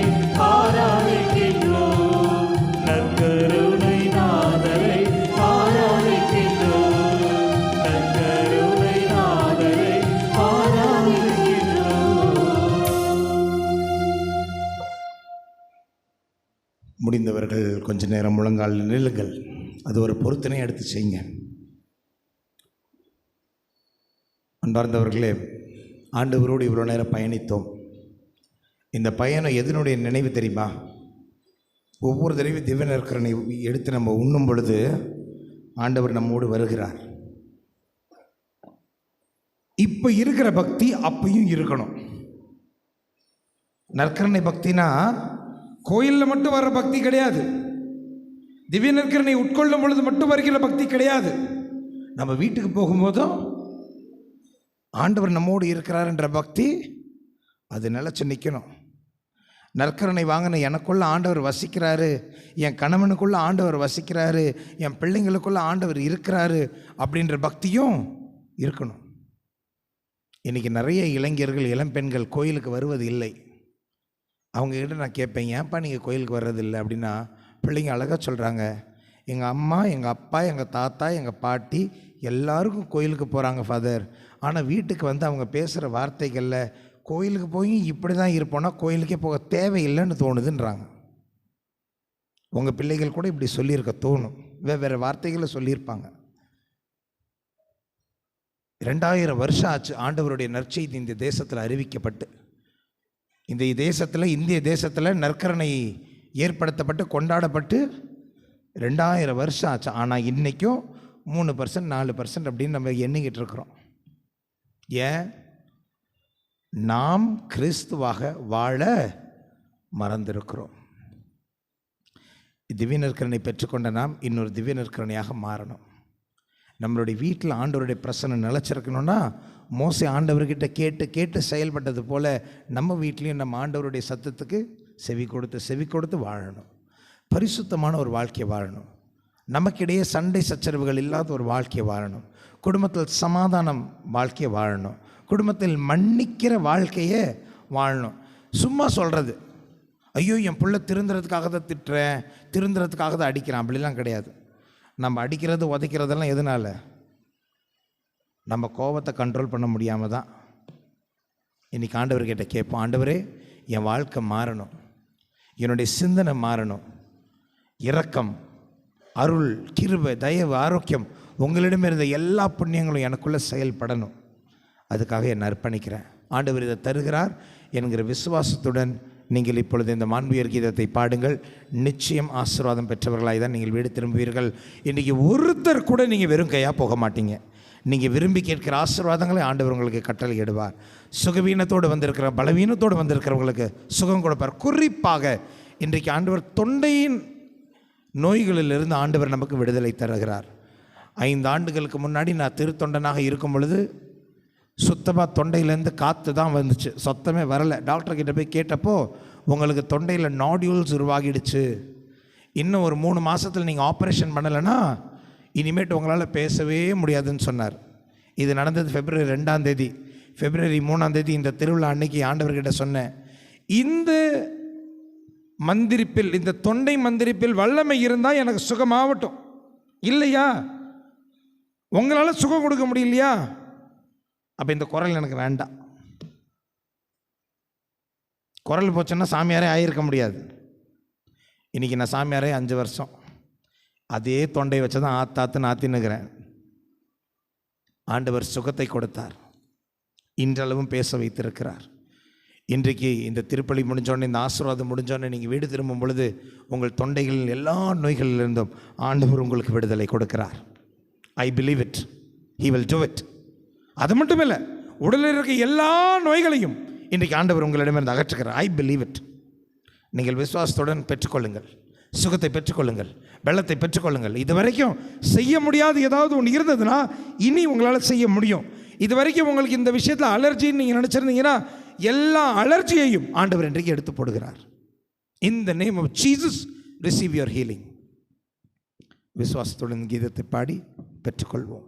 ஆராதிக்கின்றோம். நற்கருணை நாதரை ஆராதிக்கின்றோம். நற்கருணை நாதரை ஆராதிக்கின்றோம். முடிந்தவர்கள் கொஞ்ச நேரம் முழங்கால் நில்லுங்கள். அது ஒரு பொருத்தனை எடுத்து செய்யுங்க. அன்பார்ந்தவர்களே, ஆண்டவரோடு இவ்வளோ நேரம் பயணித்தோம். இந்த பயணம் எதனுடைய நினைவு தெரியுமா? ஒவ்வொரு தடவையும் திவ்ய நற்கருணை எடுத்து நம்ம உண்ணும் பொழுது ஆண்டவர் நம்மோடு வருகிறார். இப்போ இருக்கிற பக்தி அப்பையும் இருக்கணும். நற்கருணை பக்தினா கோயிலில் மட்டும் வர்ற பக்தி கிடையாது. திவ்ய நற்கருணை உட்கொள்ளும் பொழுது மட்டும் வருகிற பக்தி கிடையாது. நம்ம வீட்டுக்கு போகும்போதும் ஆண்டவர் நம்மோடு இருக்கிறார் என்ற பக்தி அது நிலச்சி நிற்கணும். நற்கருணை வாங்கின எனக்குள்ள ஆண்டவர் வசிக்கிறாரு, என் கணவனுக்குள்ள ஆண்டவர் வசிக்கிறாரு, என் பிள்ளைங்களுக்குள்ள ஆண்டவர் இருக்கிறாரு அப்படின்ற பக்தியும் இருக்கணும். இன்றைக்கி நிறைய இளைஞர்கள் இளம்பெண்கள் கோயிலுக்கு வருவது இல்லை. அவங்கக்கிட்ட நான் கேட்பேன், ஏன்ப்பா நீங்கள் கோயிலுக்கு வர்றதில்லை அப்படின்னா, பிள்ளைங்க அழகாக சொல்கிறாங்க, எங்கள் அம்மா, எங்கள் அப்பா, எங்கள் தாத்தா, எங்கள் பாட்டி எல்லாருக்கும் கோயிலுக்கு போகிறாங்க ஃபாதர். ஆனால் வீட்டுக்கு வந்து அவங்க பேசுகிற வார்த்தைகளில் கோயிலுக்கு போய் இப்படி தான் இருப்போன்னா கோயிலுக்கே போக தேவையில்லைன்னு தோணுதுன்றாங்க. உங்கள் பிள்ளைகள் கூட இப்படி சொல்லியிருக்க தோணும், வேறு வார்த்தைகளை சொல்லியிருப்பாங்க. 2000 வருஷம் ஆச்சு ஆண்டவருடைய நற்செய்தி இந்த தேசத்தில் அறிவிக்கப்பட்டு. இந்த தேசத்தில், இந்திய தேசத்தில் நற்கருணை ஏற்படுத்தப்பட்டு கொண்டாடப்பட்டு 2000 வருஷம் ஆச்சு. ஆனால் இன்றைக்கும் 3%, 4% அப்படின்னு நம்ம எண்ணிக்கிட்டு இருக்கிறோம். ஏன்? நாம் கிறிஸ்துவாக வாழ மறந்திருக்கிறோம். திவ்ய நற்கருணை பெற்றுக்கொண்ட நாம் இன்னொரு திவ்ய நற்கருணையாக மாறணும். நம்மளுடைய வீட்டில் ஆண்டவருடைய பிரசன்னம் நிலச்சிருக்கணும்னா, மோசே ஆண்டவர்கிட்ட கேட்டு கேட்டு செயல்பட்டது போல் நம்ம வீட்லேயும் நம்ம ஆண்டவருடைய சத்தத்துக்கு செவி கொடுத்து வாழணும். பரிசுத்தமான ஒரு வாழ்க்கையை வாழணும். நமக்கிடையே சண்டை சச்சரவுகள் இல்லாத ஒரு வாழ்க்கையை வாழணும். குடும்பத்தில் சமாதானம் வாழ்க்கையை வாழணும். குடும்பத்தில் மன்னிக்கிற வாழ்க்கையை வாழணும். சும்மா சொல்கிறது, ஐயோ என் பிள்ளை திருந்துறதுக்காக தான் திட்டுறேன், திருந்துறதுக்காக தான் அடிக்கிறான், அப்படிலாம் கிடையாது. நம்ம அடிக்கிறது உதைக்கிறதெல்லாம் எதனால்? நம்ம கோபத்தை கண்ட்ரோல் பண்ண முடியாமல் தான். இன்றைக்கி ஆண்டவர்கிட்ட கேட்போம், ஆண்டவரே என் வாழ்க்கை மாறணும், என்னுடைய சிந்தனை மாறணும், இரக்கம், அருள், கிருபை, தயவு, ஆரோக்கியம் உங்களிடம் இருந்த எல்லா புண்ணியங்களும் எனக்குள்ளே செயல்படணும். அதுக்காக என்னை அர்ப்பணிக்கிறேன். ஆண்டவர் இதை தருகிறார் என்கிற விசுவாசத்துடன் நீங்கள் இப்பொழுது இந்த மாண்புயர் கீதத்தை பாடுங்கள். நிச்சயம் ஆசீர்வாதம் பெற்றவர்களாய் தான் நீங்கள் வீடு திரும்புவீர்கள். இன்றைக்கி ஒருத்தர் கூட நீங்கள் வெறும் கையாக போக மாட்டீங்க. நீங்கள் விரும்பி கேட்கிற ஆசீர்வாதங்களை ஆண்டவர் உங்களுக்கு கட்டளையிடுவார். சுகவீனத்தோடு வந்திருக்கிற, பலவீனத்தோடு வந்திருக்கிறவங்களுக்கு சுகம் கொடுப்பார். குறிப்பாக இன்றைக்கு ஆண்டவர் தொண்டையின் நோய்களிலிருந்து ஆண்டவர் நமக்கு விடுதலை தருகிறார். 5 ஆண்டுகளுக்கு முன்னாடி நான் திருத்தொண்டனாக இருக்கும் பொழுது சுத்தமாக தொண்டையிலேருந்து காற்று தான் வந்துச்சு, சொத்தமே வரலை. டாக்டர்கிட்ட போய் கேட்டப்போ, உங்களுக்கு தொண்டையில் நாடியூல்ஸ் உருவாகிடுச்சு, இன்னும் ஒரு 3 மாதத்தில் நீங்கள் ஆப்ரேஷன் பண்ணலைன்னா இனிமேட்டு உங்களால் பேசவே முடியாதுன்னு சொன்னார். இது நடந்தது February 2ஆம் தேதி. February 3ஆம் தேதி இந்த திருவிழா அன்னைக்கு ஆண்டவர்கிட்ட சொன்னேன், இந்த மந்திரிப்பில், இந்த தொண்டை மந்திரிப்பில் வல்லமை இருந்தால் எனக்கு சுகமாகட்டும், இல்லையா உங்களால் சுகம் கொடுக்க முடியலையா, அப்போ இந்த குரல் எனக்கு வேண்டாம். குரல் போச்சுன்னா சாமியாரே ஆகியிருக்க முடியாது. இன்றைக்கி நான் சாமியாரே 5 வருஷம் அதே தொண்டை வச்சு தான் ஆத்தாத்துன்னு ஆத்தின்னுக்கிறேன். ஆண்டவர் சுகத்தை கொடுத்தார். இன்றளவும் பேச வைத்திருக்கிறார். இன்றைக்கு இந்த திருப்பலி முடிஞ்சோடனே, இந்த ஆசீர்வாதம் முடிஞ்சோடனே நீங்கள் வீடு திரும்பும் பொழுது உங்கள் தொண்டைகளில் எல்லா நோய்களிலிருந்தும் ஆண்டவர் உங்களுக்கு விடுதலை கொடுக்கிறார். I believe it, he will do it. அது மட்டும் இல்லை, உடலில் இருக்க எல்லா நோய்களையும் இன்றைக்கு ஆண்டவர் உங்களிடமிருந்து அகற்றுகிறார். I believe it. நீங்கள் விசுவாசத்துடன் பெற்றுக்கொள்ளுங்கள், சுகத்தை பெற்றுக்கொள்ளுங்கள், வெள்ளத்தை பெற்றுக்கொள்ளுங்கள். இது வரைக்கும் செய்ய முடியாது ஏதாவது ஒன்று இருந்ததுன்னா இனி உங்களால் செய்ய முடியும். இது வரைக்கும் உங்களுக்கு இந்த விஷயத்தில் அலர்ஜின்னு நீங்கள் நினச்சிருந்தீங்கன்னா எல்லா அலர்ஜியையும் ஆண்டவர் இன்றைக்கு எடுத்து போடுகிறார். In the name of Jesus receive your healing. விசுவாசத்துடன் கீதத்தை பாடி பெற்றுக்கொள்வோம்.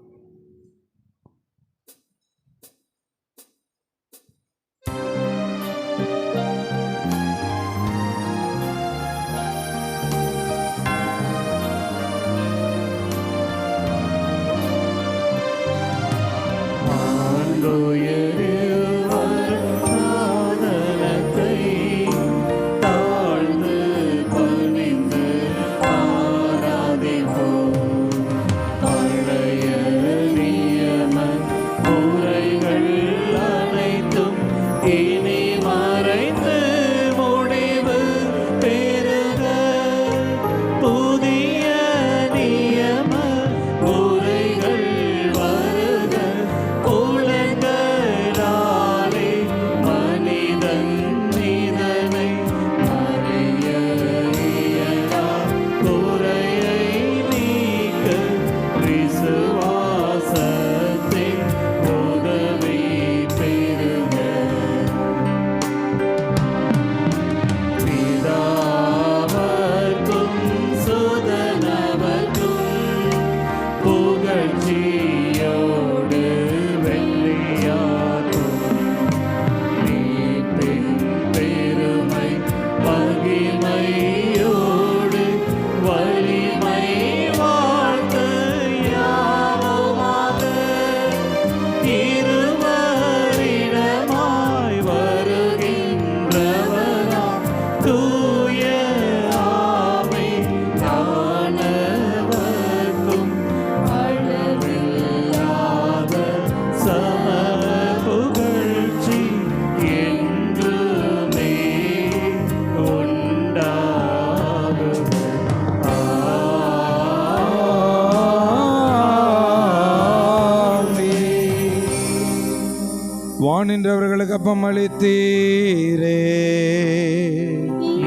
வானின்றவர்களுக்கு அப்பம் அளித்தீரே,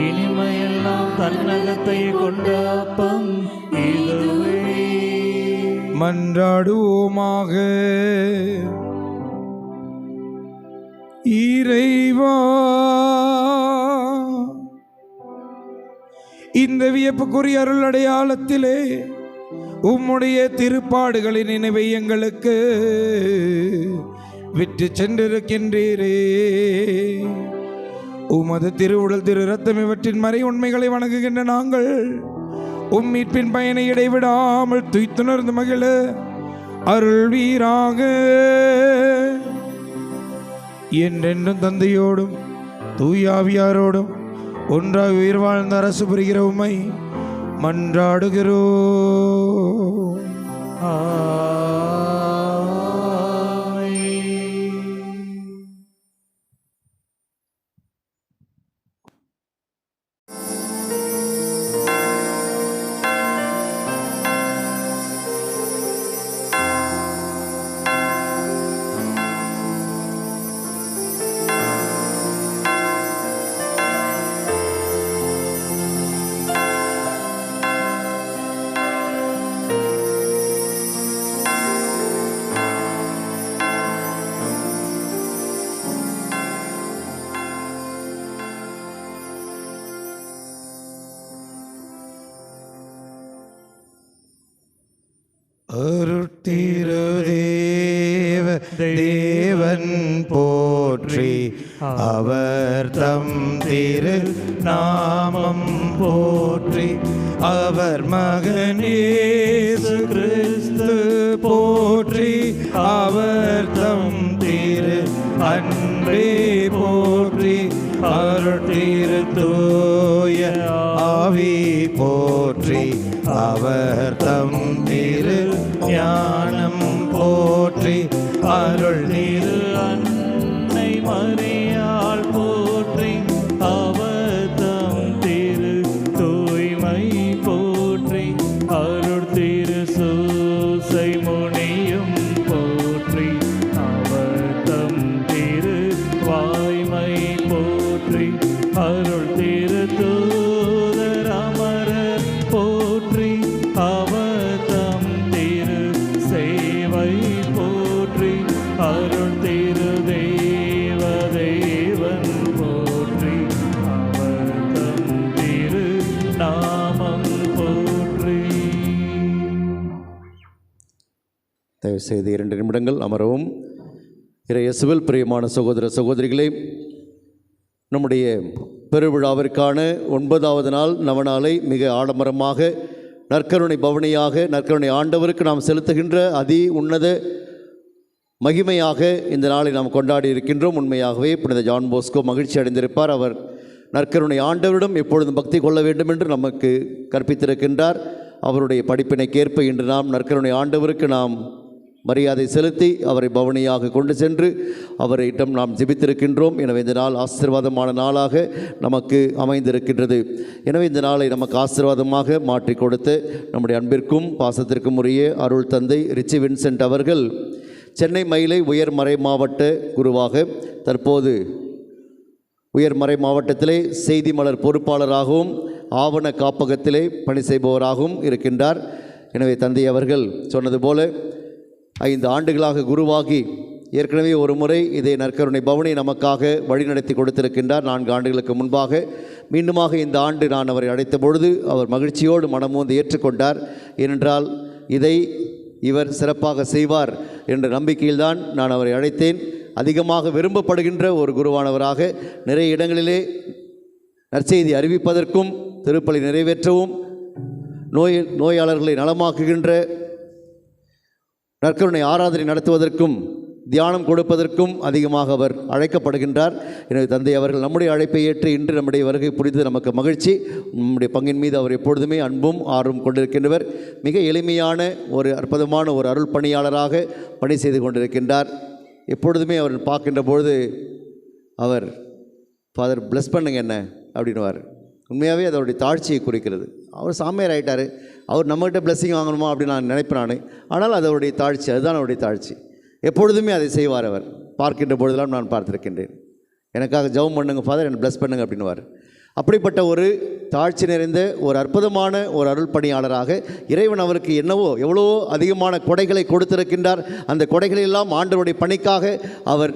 இனிமையெல்லாம் தன்னகத்தை கொண்ட அப்பம் இதுவே. மன்றாடுவோமாக. இறைவா, இந்த வியப்புக்குரிய அருள் அடையாளத்திலே உம்முடைய திருப்பாடுகளின் நினைவை எங்களுக்கு விட்டு சென்றிருக்கின்றீரே. உமது திருவுடல் திரு ரத்தம் இவற்றின் மறை உண்மைகளை வணங்குகின்ற நாங்கள் உம் மீட்பின் பயனை இடைவிடாமல் துய்த்துணர்ந்து மகிழ அருள்வீராக. என்றென்றும் தந்தையோடும் தூயாவியாரோடும் ஒன்றாக உயிர் வாழ்ந்த அரசு புரிகிற உம்மை மன்றாடுகிறோம். அருட்திருதேவ தேவன் போற்றி, அவர் தம் திரு நாமம் போற்றி, அவர் மகன் இயேசு கிறிஸ்து போற்றி, அவர் தம் திரு அன்பே போற்றி, அருட்திரு தூய ஆவி போற்றி, அவர் தம் திரு ஞானம் போற்றி, அருள் நீர் தயவுசெய்து 2 நிமிடங்கள் அமரவும். இயேசுவில் பிரியமான சகோதர சகோதரிகளே, நம்முடைய பெருவிழாவிற்கான 9வது நாள் நவநாளை மிக ஆடம்பரமாக நற்கருணை பவனியாக நற்கருணை ஆண்டவருக்கு நாம் செலுத்துகின்ற அதி உன்னத மகிமையாக இந்த நாளை நாம் கொண்டாடி இருக்கின்றோம். உண்மையாகவே புனித ஜான் போஸ்கோ மகிழ்ச்சி அடைந்திருப்பார். அவர் நற்கருணை ஆண்டவரிடம் எப்பொழுதும் பக்தி கொள்ள வேண்டும் என்று நமக்கு கற்பித்திருக்கின்றார். அவருடைய படிப்பினைக்கேற்ப இன்று நாம் நற்கருணை ஆண்டவருக்கு நாம் மரியாதை செலுத்தி அவரை பவனியாக கொண்டு சென்று அவரிடம் நாம் ஜெபித்திருக்கின்றோம். எனவே இந்த நாள் ஆசீர்வாதமான நாளாக நமக்கு அமைந்திருக்கின்றது. எனவே இந்த நாளை நமக்கு ஆசீர்வாதமாக மாற்றி கொடுத்து நம்முடைய அன்பிற்கும் பாசத்திற்கும் உரிய அருள் தந்தை ரிச்சி வின்சென்ட் அவர்கள் சென்னை மயிலை உயர்மறை மாவட்ட குருவாக, தற்போது உயர்மறை மாவட்டத்திலே செய்தி மலர் பொறுப்பாளராகவும் ஆவண காப்பகத்திலே பணி செய்பவராகவும் இருக்கின்றார். எனவே தந்தை அவர்கள் சொன்னது போல 5 ஆண்டுகளாக குருவாகி ஏற்கனவே ஒரு முறை இதை நற்கருணை பவனி நமக்காக வழிநடத்தி கொடுத்திருக்கின்றார். 4 ஆண்டுகளுக்கு முன்பாக மீண்டுமாக இந்த ஆண்டு நான் அவரை அழைத்த பொழுது அவர் மகிழ்ச்சியோடு மனமோந்து ஏற்றுக்கொண்டார். ஏனென்றால் இதை இவர் சிறப்பாக செய்வார் என்ற நம்பிக்கையில்தான் நான் அவரை அழைத்தேன். அதிகமாக விரும்பப்படுகின்ற ஒரு குருவானவராக நிறைய இடங்களிலே நற்செய்தி அறிவிப்பதற்கும் திருப்பலி நிறைவேற்றவும் நோயாளர்களை நலமாக்குகின்ற நற்கருணை ஆராதனை நடத்துவதற்கும் தியானம் கொடுப்பதற்கும் அதிகமாக அவர் அழைக்கப்படுகின்றார். எனவே தந்தை அவர்கள் நம்முடைய அழைப்பை ஏற்று இன்று நம்முடைய வருகை புரிந்தது நமக்கு மகிழ்ச்சி. நம்முடைய பங்கின் மீது அவர் எப்பொழுதுமே அன்பும் ஆர்வம் கொண்டிருக்கின்றவர். மிக எளிமையான ஒரு அற்புதமான ஒரு அருள் பணியாளராக பணி செய்து கொண்டிருக்கின்றார். எப்பொழுதுமே அவர் பார்க்கின்ற பொழுது அவர் ஃபாதர் பிளஸ் பண்ணுங்க என்ன அப்படின்னுவார். உண்மையாகவே அதோடைய தாழ்ச்சியை குறிக்கிறது. அவர் சாமியார் ஆகிட்டார், அவர் நம்மகிட்ட பிளெஸ்ஸிங் வாங்கணுமா அப்படின்னு நான் நினைப்பேன். ஆனால் அதோடைய தாழ்ச்சி, அதுதான் அவருடைய தாழ்ச்சி. எப்பொழுதுமே அதை செய்வார். அவர் பார்க்கின்ற பொழுதெல்லாம் நான் பார்த்துருக்கின்றேன். எனக்காக ஜெபம் பண்ணுங்க ஃபாதர், என்னை பிளஸ் பண்ணுங்க அப்படின்னுவார். அப்படிப்பட்ட ஒரு தாழ்ச்சி நிறைந்த ஒரு அற்புதமான ஒரு அருள் பணியாளராக இறைவன் அவருக்கு எவ்வளவோ அதிகமான கொடைகளை கொடுத்திருக்கின்றார். அந்த கொடைகளெல்லாம் ஆண்டவருடைய பணிக்காக அவர்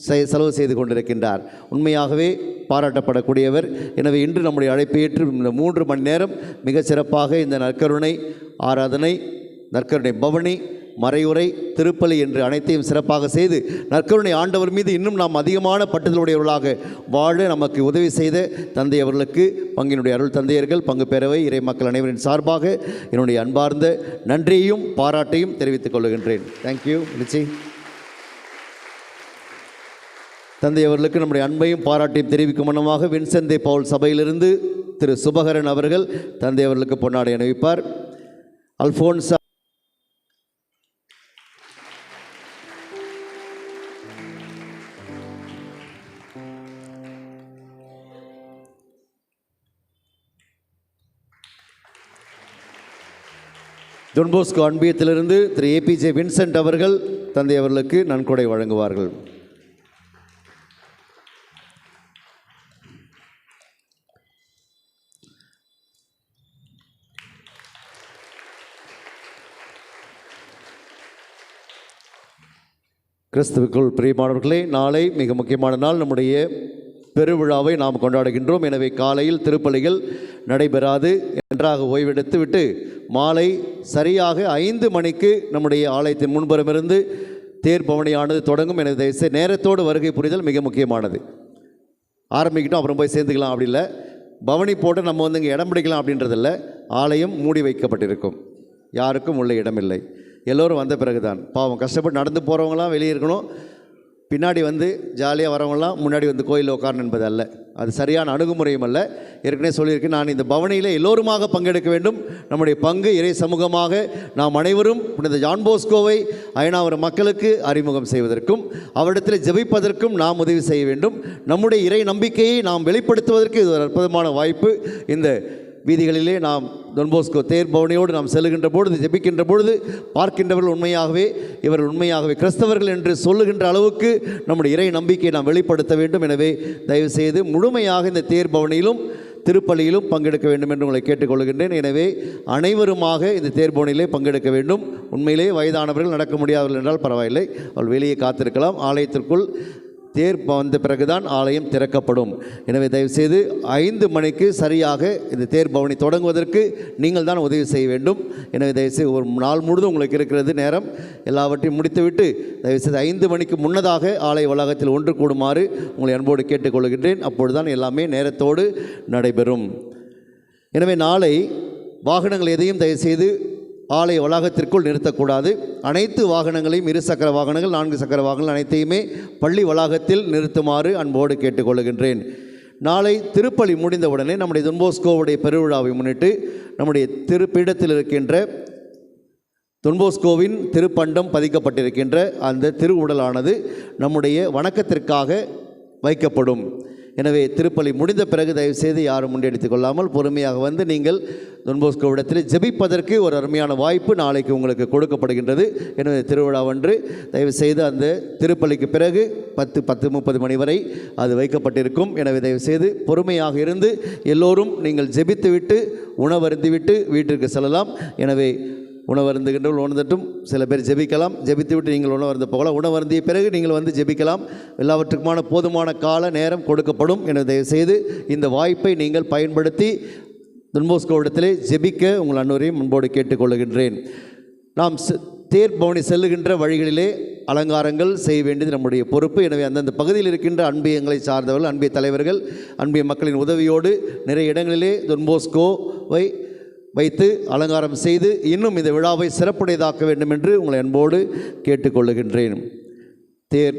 செலவு செய்து கொண்டிருக்கின்றார். உண்மையாகவே பாராட்டப்படக்கூடியவர். எனவே இன்று நம்முடைய அழைப்பை ஏற்று இந்த 3 மணி நேரம் மிக சிறப்பாக இந்த நற்கருணை ஆராதனை, நற்கருணை பவனி, மறையுரை, திருப்பலி என்று அனைத்தையும் சிறப்பாக செய்து நற்கருணை ஆண்டவர் மீது இன்னும் நாம் அதிகமான பட்டுதலுடையவர்களாக வாழ நமக்கு உதவி செய்த தந்தை அவர்களுக்கு பங்கினுடைய அருள் தந்தையர்கள், பங்கு பேரவை, இறை மக்கள் அனைவரின் சார்பாக என்னுடைய அன்பார்ந்த நன்றியையும் பாராட்டையும் தெரிவித்துக் கொள்கின்றேன். தேங்க்யூ லிச்சி. தந்தை அவர்களுக்கு நம்முடைய அன்பையும் பாராட்டையும் தெரிவிக்கும் வண்ணமாக வின்சென்ட் பவுல் சபையிலிருந்து திரு சுபகரன் அவர்கள் தந்தை அவர்களுக்கு பொன்னாடை அணிவிப்பார். அல்போன்சா ஜான் போஸ்கோ அன்பியத்திலிருந்து திரு ஏபிஜே வின்சென்ட் அவர்கள் தந்தை அவர்களுக்கு நன்கொடை வழங்குவார்கள். கிறிஸ்துவுக்குள் பிரியமானவர்களே, நாளை மிக முக்கியமான நாள். நம்முடைய பெருவிழாவை நாம் கொண்டாடுகின்றோம். எனவே காலையில் திருப்பலிகள் நடைபெறாது. நன்றாக ஓய்வெடுத்து விட்டு மாலை சரியாக 5 மணிக்கு நம்முடைய ஆலயத்தின் முன்புறமிருந்து தேர் பவனியானது தொடங்கும். எனது தயவுசெய்து நேரத்தோடு வருகை புரிதல் மிக முக்கியமானது. ஆரம்பிக்கிட்டோம் அப்புறம் போய் சேர்ந்துக்கலாம் அப்படி இல்லை. பவனி போட்டு நம்ம இங்கே இடம் பிடிக்கலாம் அப்படின்றதில்ல. ஆலயம் மூடி வைக்கப்பட்டிருக்கும், யாருக்கும் உள்ள இடமில்லை. எல்லோரும் வந்த பிறகு தான். பாவம் கஷ்டப்பட்டு நடந்து போகிறவங்களாம் வெளியே இருக்கணும், பின்னாடி ஜாலியாக வரவங்களாம் முன்னாடி கோயிலில் உட்காரணும் என்பது அல்ல. அது சரியான அணுகுமுறையும் அல்ல. ஏற்கனவே சொல்லியிருக்கேன், நான் இந்த பவனியில் எல்லோருமாக பங்கெடுக்க வேண்டும். நம்முடைய பங்கு இறை சமூகமாக நாம் அனைவரும் புனித ஜான் போஸ்கோவை அயனாவரம் மக்களுக்கு அறிமுகம் செய்வதற்கும் அவரிடத்தில் ஜெபிப்பதற்கும் நாம் உதவி செய்ய வேண்டும். நம்முடைய இறை நம்பிக்கையை நாம் வெளிப்படுத்துவதற்கு இது ஒரு அற்புதமான வாய்ப்பு. இந்த வீதிகளிலே நாம் டான் போஸ்கோ தேர் பவனியோடு நாம் செல்லுகின்ற பொழுது, ஜெபிக்கின்ற பொழுது பார்க்கின்றவர்கள் இவர்கள் உண்மையாகவே கிறிஸ்தவர்கள் என்று சொல்லுகின்ற அளவுக்கு நம்முடைய இறை நம்பிக்கையை நாம் வெளிப்படுத்த வேண்டும். எனவே தயவுசெய்து முழுமையாக இந்த தேர் பவனியிலும் திருப்பலியிலும் பங்கெடுக்க வேண்டும் என்று உங்களை கேட்டுக்கொள்கின்றேன். எனவே அனைவருமாக இந்த தேர்பவனிலே பங்கெடுக்க வேண்டும். உண்மையிலே வயதானவர்கள் நடக்க முடியாதவர்கள் என்றால் பரவாயில்லை, அவள் வெளியே காத்திருக்கலாம். ஆலயத்திற்குள் தேர் வந்த பிறகுதான் ஆலயம் திறக்கப்படும். எனவே தயவுசெய்து 5 மணிக்கு சரியாக இந்த தேர் பவனி தொடங்குவதற்கு நீங்கள் தான் உதவி செய்ய வேண்டும். எனவே தயவுசெய்து ஒரு நாள் முழுதும் உங்களுக்கு இருக்கிறது நேரம், எல்லாவற்றையும் முடித்துவிட்டு தயவுசெய்து 5 மணிக்கு முன்னதாக ஆலய வளாகத்தில் ஒன்று கூடுமாறு உங்களை அன்போடு கேட்டுக்கொள்கின்றேன். அப்பொழுதுதான் எல்லாமே நேரத்தோடு நடைபெறும். எனவே நாளை வாகனங்கள் எதையும் தயவுசெய்து ஆலய வளாகத்திற்குள் நிறுத்தக்கூடாது. அனைத்து வாகனங்களையும், 2 சக்கர வாகனங்கள், 4 சக்கர வாகனங்கள் அனைத்தையுமே பள்ளி வளாகத்தில் நிறுத்துமாறு அன்போடு கேட்டுக்கொள்கின்றேன். நாளை திருப்பலி முடிந்தவுடனே நம்முடைய தொன்போஸ்கோவுடைய பெருவிழாவை முன்னிட்டு நம்முடைய திருப்பீடத்தில் இருக்கின்ற தொன்போஸ்கோவின் திருப்பண்டம் பதிக்கப்பட்டிருக்கின்ற அந்த திருவுடலானது நம்முடைய வணக்கத்திற்காக வைக்கப்படும். எனவே திருப்பலி முடிந்த பிறகு தயவுசெய்து யாரும் முன்னெடுத்துக் கொள்ளாமல் பொறுமையாக வந்து நீங்கள் தொன்போஸ்கோவிடத்தில் ஜெபிப்பதற்கு ஒரு அருமையான வாய்ப்பு நாளைக்கு உங்களுக்கு கொடுக்கப்படுகின்றது. எனவே திருவிழாவன்று தயவுசெய்து அந்த திருப்பலிக்கு பிறகு 10:30 மணி வரை அது வைக்கப்பட்டிருக்கும். எனவே தயவுசெய்து பொறுமையாக இருந்து எல்லோரும் நீங்கள் ஜெபித்துவிட்டு உணவருந்திவிட்டு வீட்டிற்கு செல்லலாம். எனவே உணவருந்துகின்றவர்கள் உணர்ந்தட்டும், சில பேர் ஜெபிக்கலாம், ஜெபித்துவிட்டு நீங்கள் உணவருந்து போகலாம், உணவருந்திய பிறகு நீங்கள் வந்து ஜெபிக்கலாம். எல்லாவற்றுக்குமான போதுமான கால நேரம் கொடுக்கப்படும். எனவே தயவுசெய்து இந்த வாய்ப்பை நீங்கள் பயன்படுத்தி தொன்போஸ்கோவிடத்திலே ஜெபிக்க உங்கள் அனைவரையும் முன்போடு கேட்டுக்கொள்கின்றேன். நாம் தேர் பவனி செல்லுகின்ற வழிகளிலே அலங்காரங்கள் செய்ய வேண்டியது நம்முடைய பொறுப்பு. எனவே அந்தந்த பகுதியில் இருக்கின்ற அன்பியங்களை சார்ந்தவர்கள், அன்பிய தலைவர்கள், அன்பிய மக்களின் உதவியோடு நிறைய இடங்களிலே தொன்போஸ்கோவை வைத்து அலங்காரம் செய்து இன்னும் இந்த விழாவை சிறப்புடையதாக்க வேண்டும் என்று உங்களை அன்போடு கேட்டுக்கொள்ளுகின்றேன். தேர்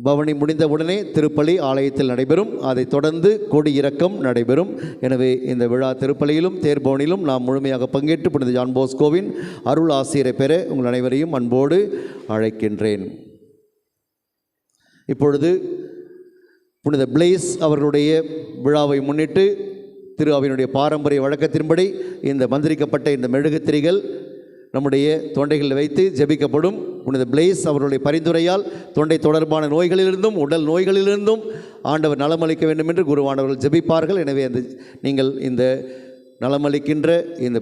பவனி முடிந்தவுடனே திருப்பலி ஆலயத்தில் நடைபெறும். அதைத் தொடர்ந்து கொடி இறக்கம் நடைபெறும். எனவே இந்த விழா திருப்பலியிலும் தேர் பவனிலும் நாம் முழுமையாக பங்கேற்று புனித ஜான் போஸ்கோவின் அருள் ஆசிரியரை பெற உங்கள் அனைவரையும் அன்போடு அழைக்கின்றேன். இப்பொழுது புனித பிளேஸ் அவர்களுடைய விழாவை முன்னிட்டு திரு அவையினுடைய பாரம்பரிய வழக்கத்தின்படி இந்த மந்திரிக்கப்பட்ட இந்த மெழுகுத்திரிகள் நம்முடைய தொண்டைகளில் வைத்து ஜெபிக்கப்படும். புனித பிளேஸ் அவர்களுடைய பரிந்துரையால் தொண்டை தொடர்பான நோய்களிலிருந்தும் உடல் நோய்களிலிருந்தும் ஆண்டவர் நலமளிக்க வேண்டும் என்று குருவானவர்கள் ஜெபிப்பார்கள். எனவே நீங்கள் இந்த நலமளிக்கின்ற இந்த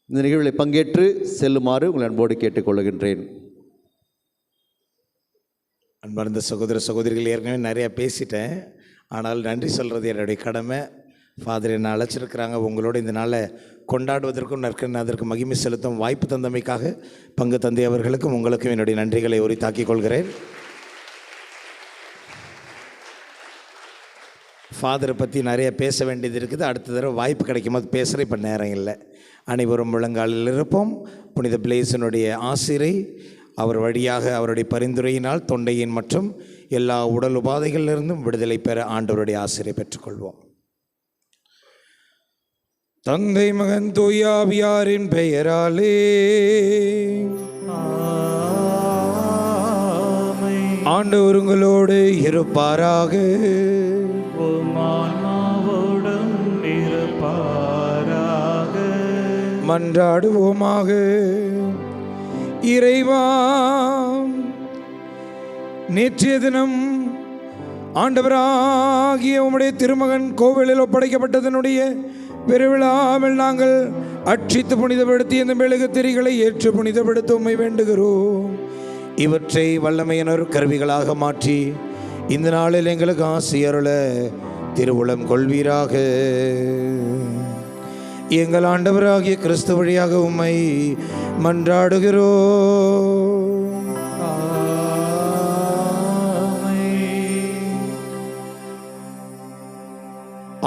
நிகழ்வில் பங்கேற்று செல்லுமாறு உங்கள் அன்போடு கேட்டுக்கொள்கின்றேன். அன்பார்ந்த சகோதர சகோதரிகள், ஏற்கனவே நிறையா பேசிட்டேன். ஆனால் நன்றி சொல்கிறது என்னுடைய கடமை. ஃபாதர் என்னை அழைச்சிருக்கிறாங்க. உங்களோட இந்த நாளை கொண்டாடுவதற்கும் அதற்கு மகிமை செலுத்தும் வாய்ப்பு தந்தமைக்காக பங்கு தந்தை அவர்களுக்கும் உங்களுக்கும் என்னுடைய நன்றிகளை உரித்தாக்கிக் கொள்கிறேன். ஃபாதரை பற்றி நிறைய பேச வேண்டியது இருக்குது. அடுத்த தடவை வாய்ப்பு கிடைக்கும் போது பேசுகிற இப்போ நேரம் இல்லை. அனைவரும் முழங்காலில் இருப்போம். புனித பிளேசனுடைய ஆசிரை அவர் வழியாக அவருடைய பரிந்துரையினால் தொண்டையின் மற்றும் எல்லா உடல் உபாதைகளிலிருந்தும் விடுதலை பெற ஆண்டவருடைய ஆசிரை பெற்றுக்கொள்வோம். தந்தை மகன் தூயாவியாரின் பெயராலே ஆண்டவர் உங்களோடு இருப்பாராக. மன்றாடுவோமாக. இறைவா, நேற்றைய தினம் ஆண்டவராகிய உம்முடைய திருமகன் கோவிலில் ஒப்படைக்கப்பட்டதனுடைய பெருவிழாவில் நாங்கள் அட்சித்து புனிதப்படுத்தி இந்த மெழுகுத்திரிகளை ஏற்று புனிதப்படுத்த உம்மை வேண்டுகிறோம். இவற்றை வல்லமையினர் கருவிகளாக மாற்றி இந்த நாளில் எங்களுக்கு ஆசியருள திருவுளம் கொள்வீராக. எங்கள் ஆண்டவராகிய கிறிஸ்து வழியாக உம்மை மன்றாடுகிறோம்.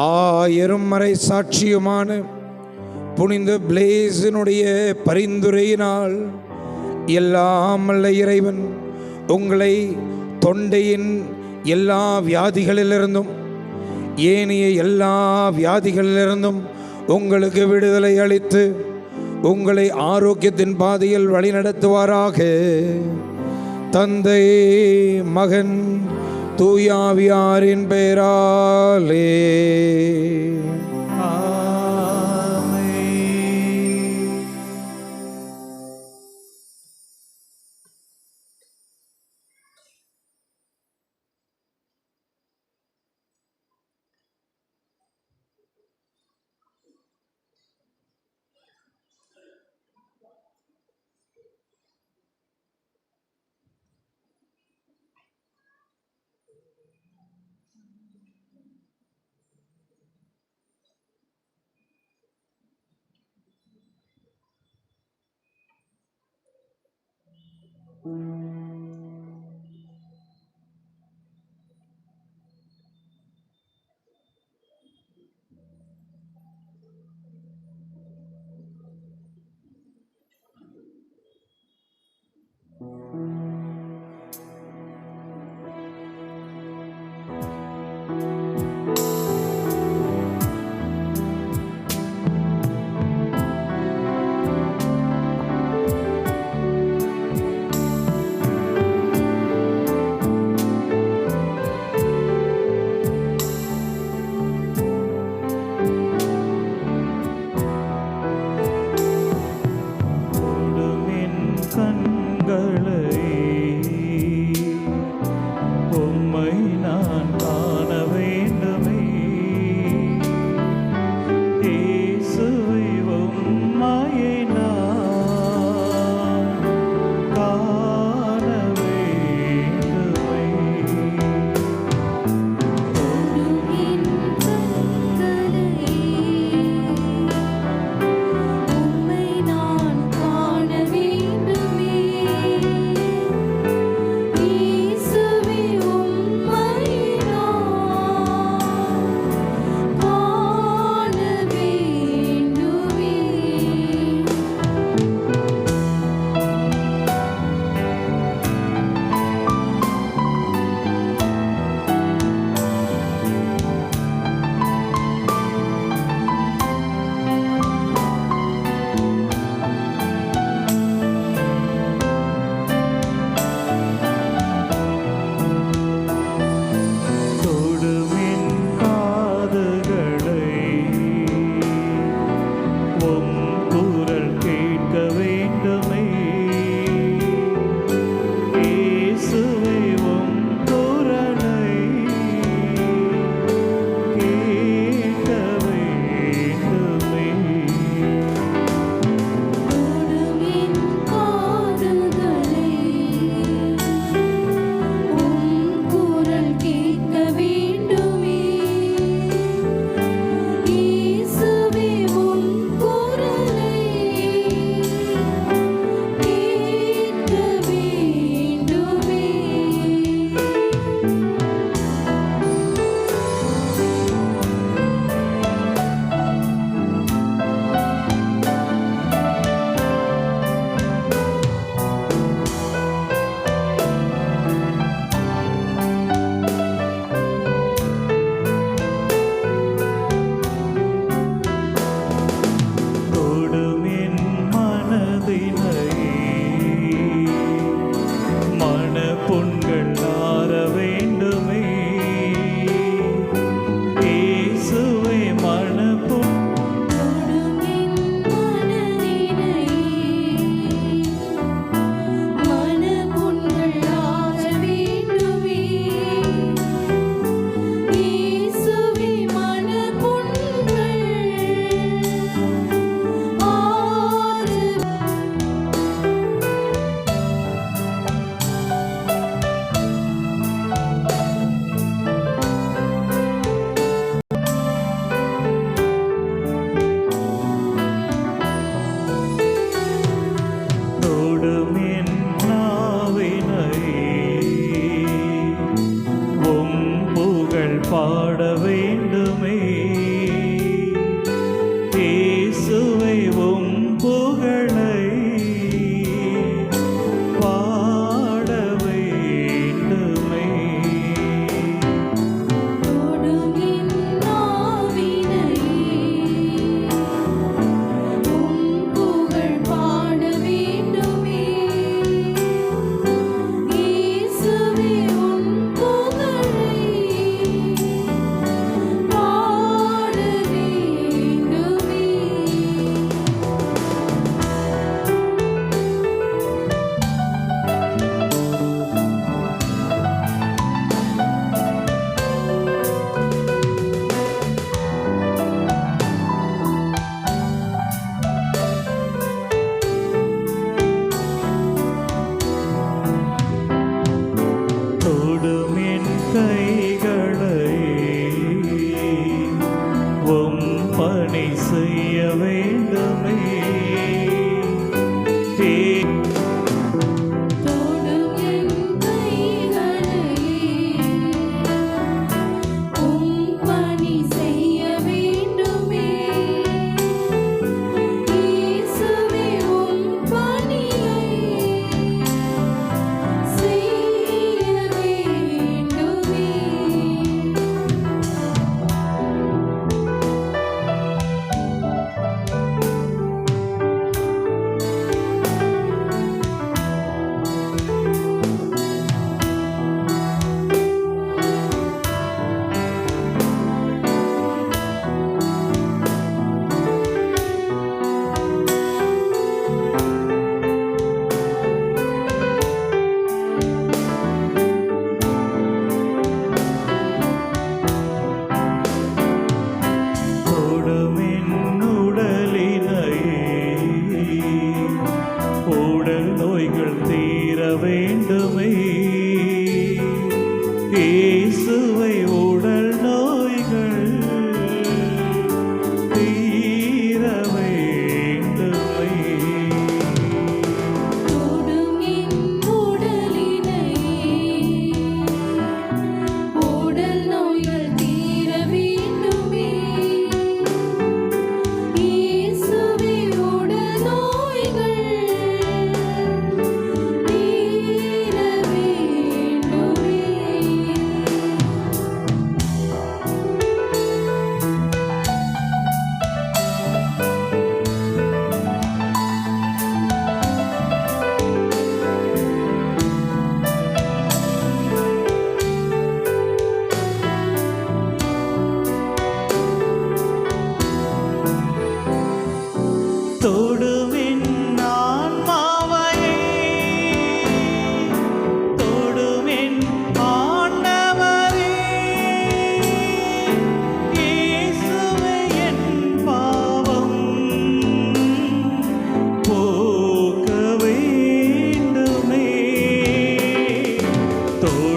ஆயிரம் மறை சாட்சியுமான புனித பிளேஸினுடைய பரிந்துரையினால் எல்லாம் அல்ல இறைவன் உங்களை தொண்டையின் எல்லா வியாதிகளிலிருந்தும் ஏனைய எல்லா வியாதிகளிலிருந்தும் உங்களுக்கு விடுதலை அளித்து உங்களை ஆரோக்கியத்தின் பாதையில் வழிநடத்துவாராக. தந்தை மகன் தூயாவியாரின் பெயராலே தொடுமின் கண்களை உம்மை நான் காண வேண்டும்.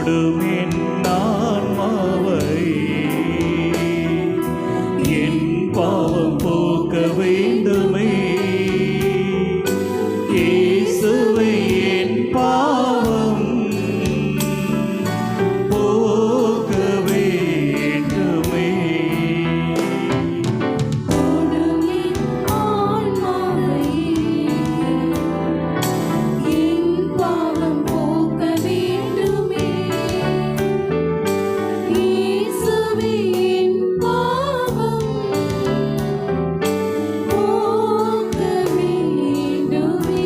தொடும் என் ஆன்மாவை, என் பாவம் போக்க வேண்டுமே. இயேசுவே என் பாவம் போக்க வேண்டுமே. தொடும் என் ஆன்மாவை, என் பாவம் போக்க வேண்டுமே. இயேசுவே என் பாவம் போக்க வேண்டுமே.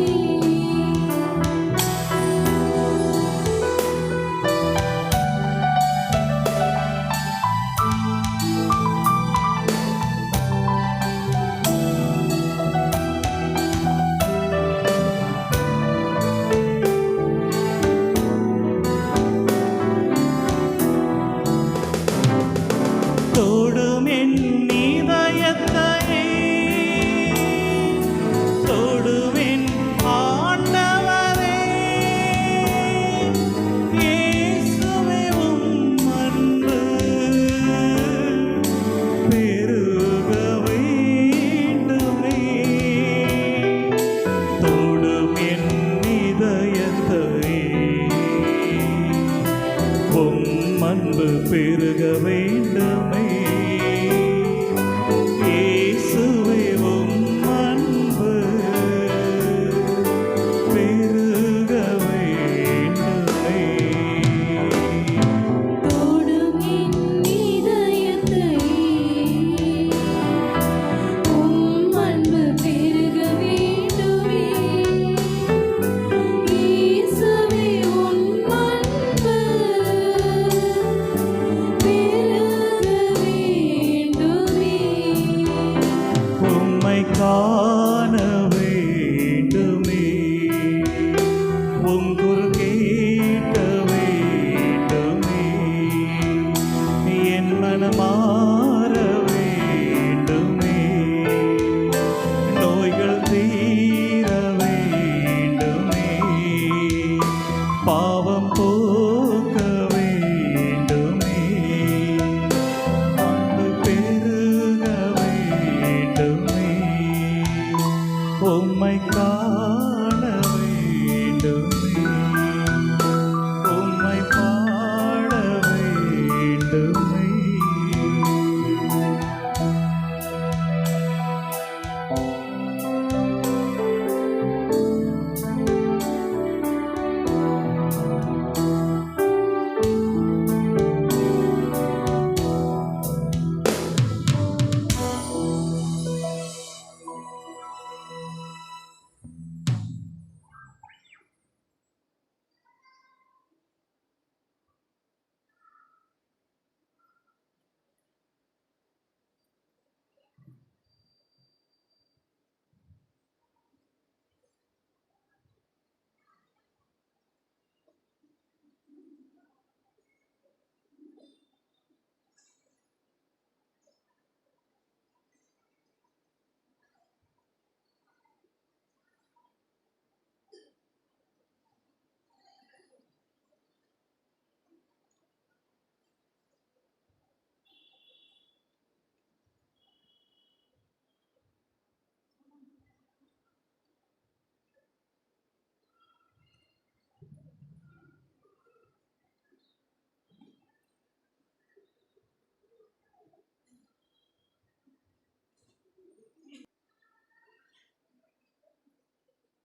தொடும் என் இதயத்தை, தொடும் என் ஆண்டவரே. இயேசுவே உம் அன்பு பெருக வேண்டுமே. தொடும் என் இதயத்தை, உம் அன்பு பெருக வேண்டுமே.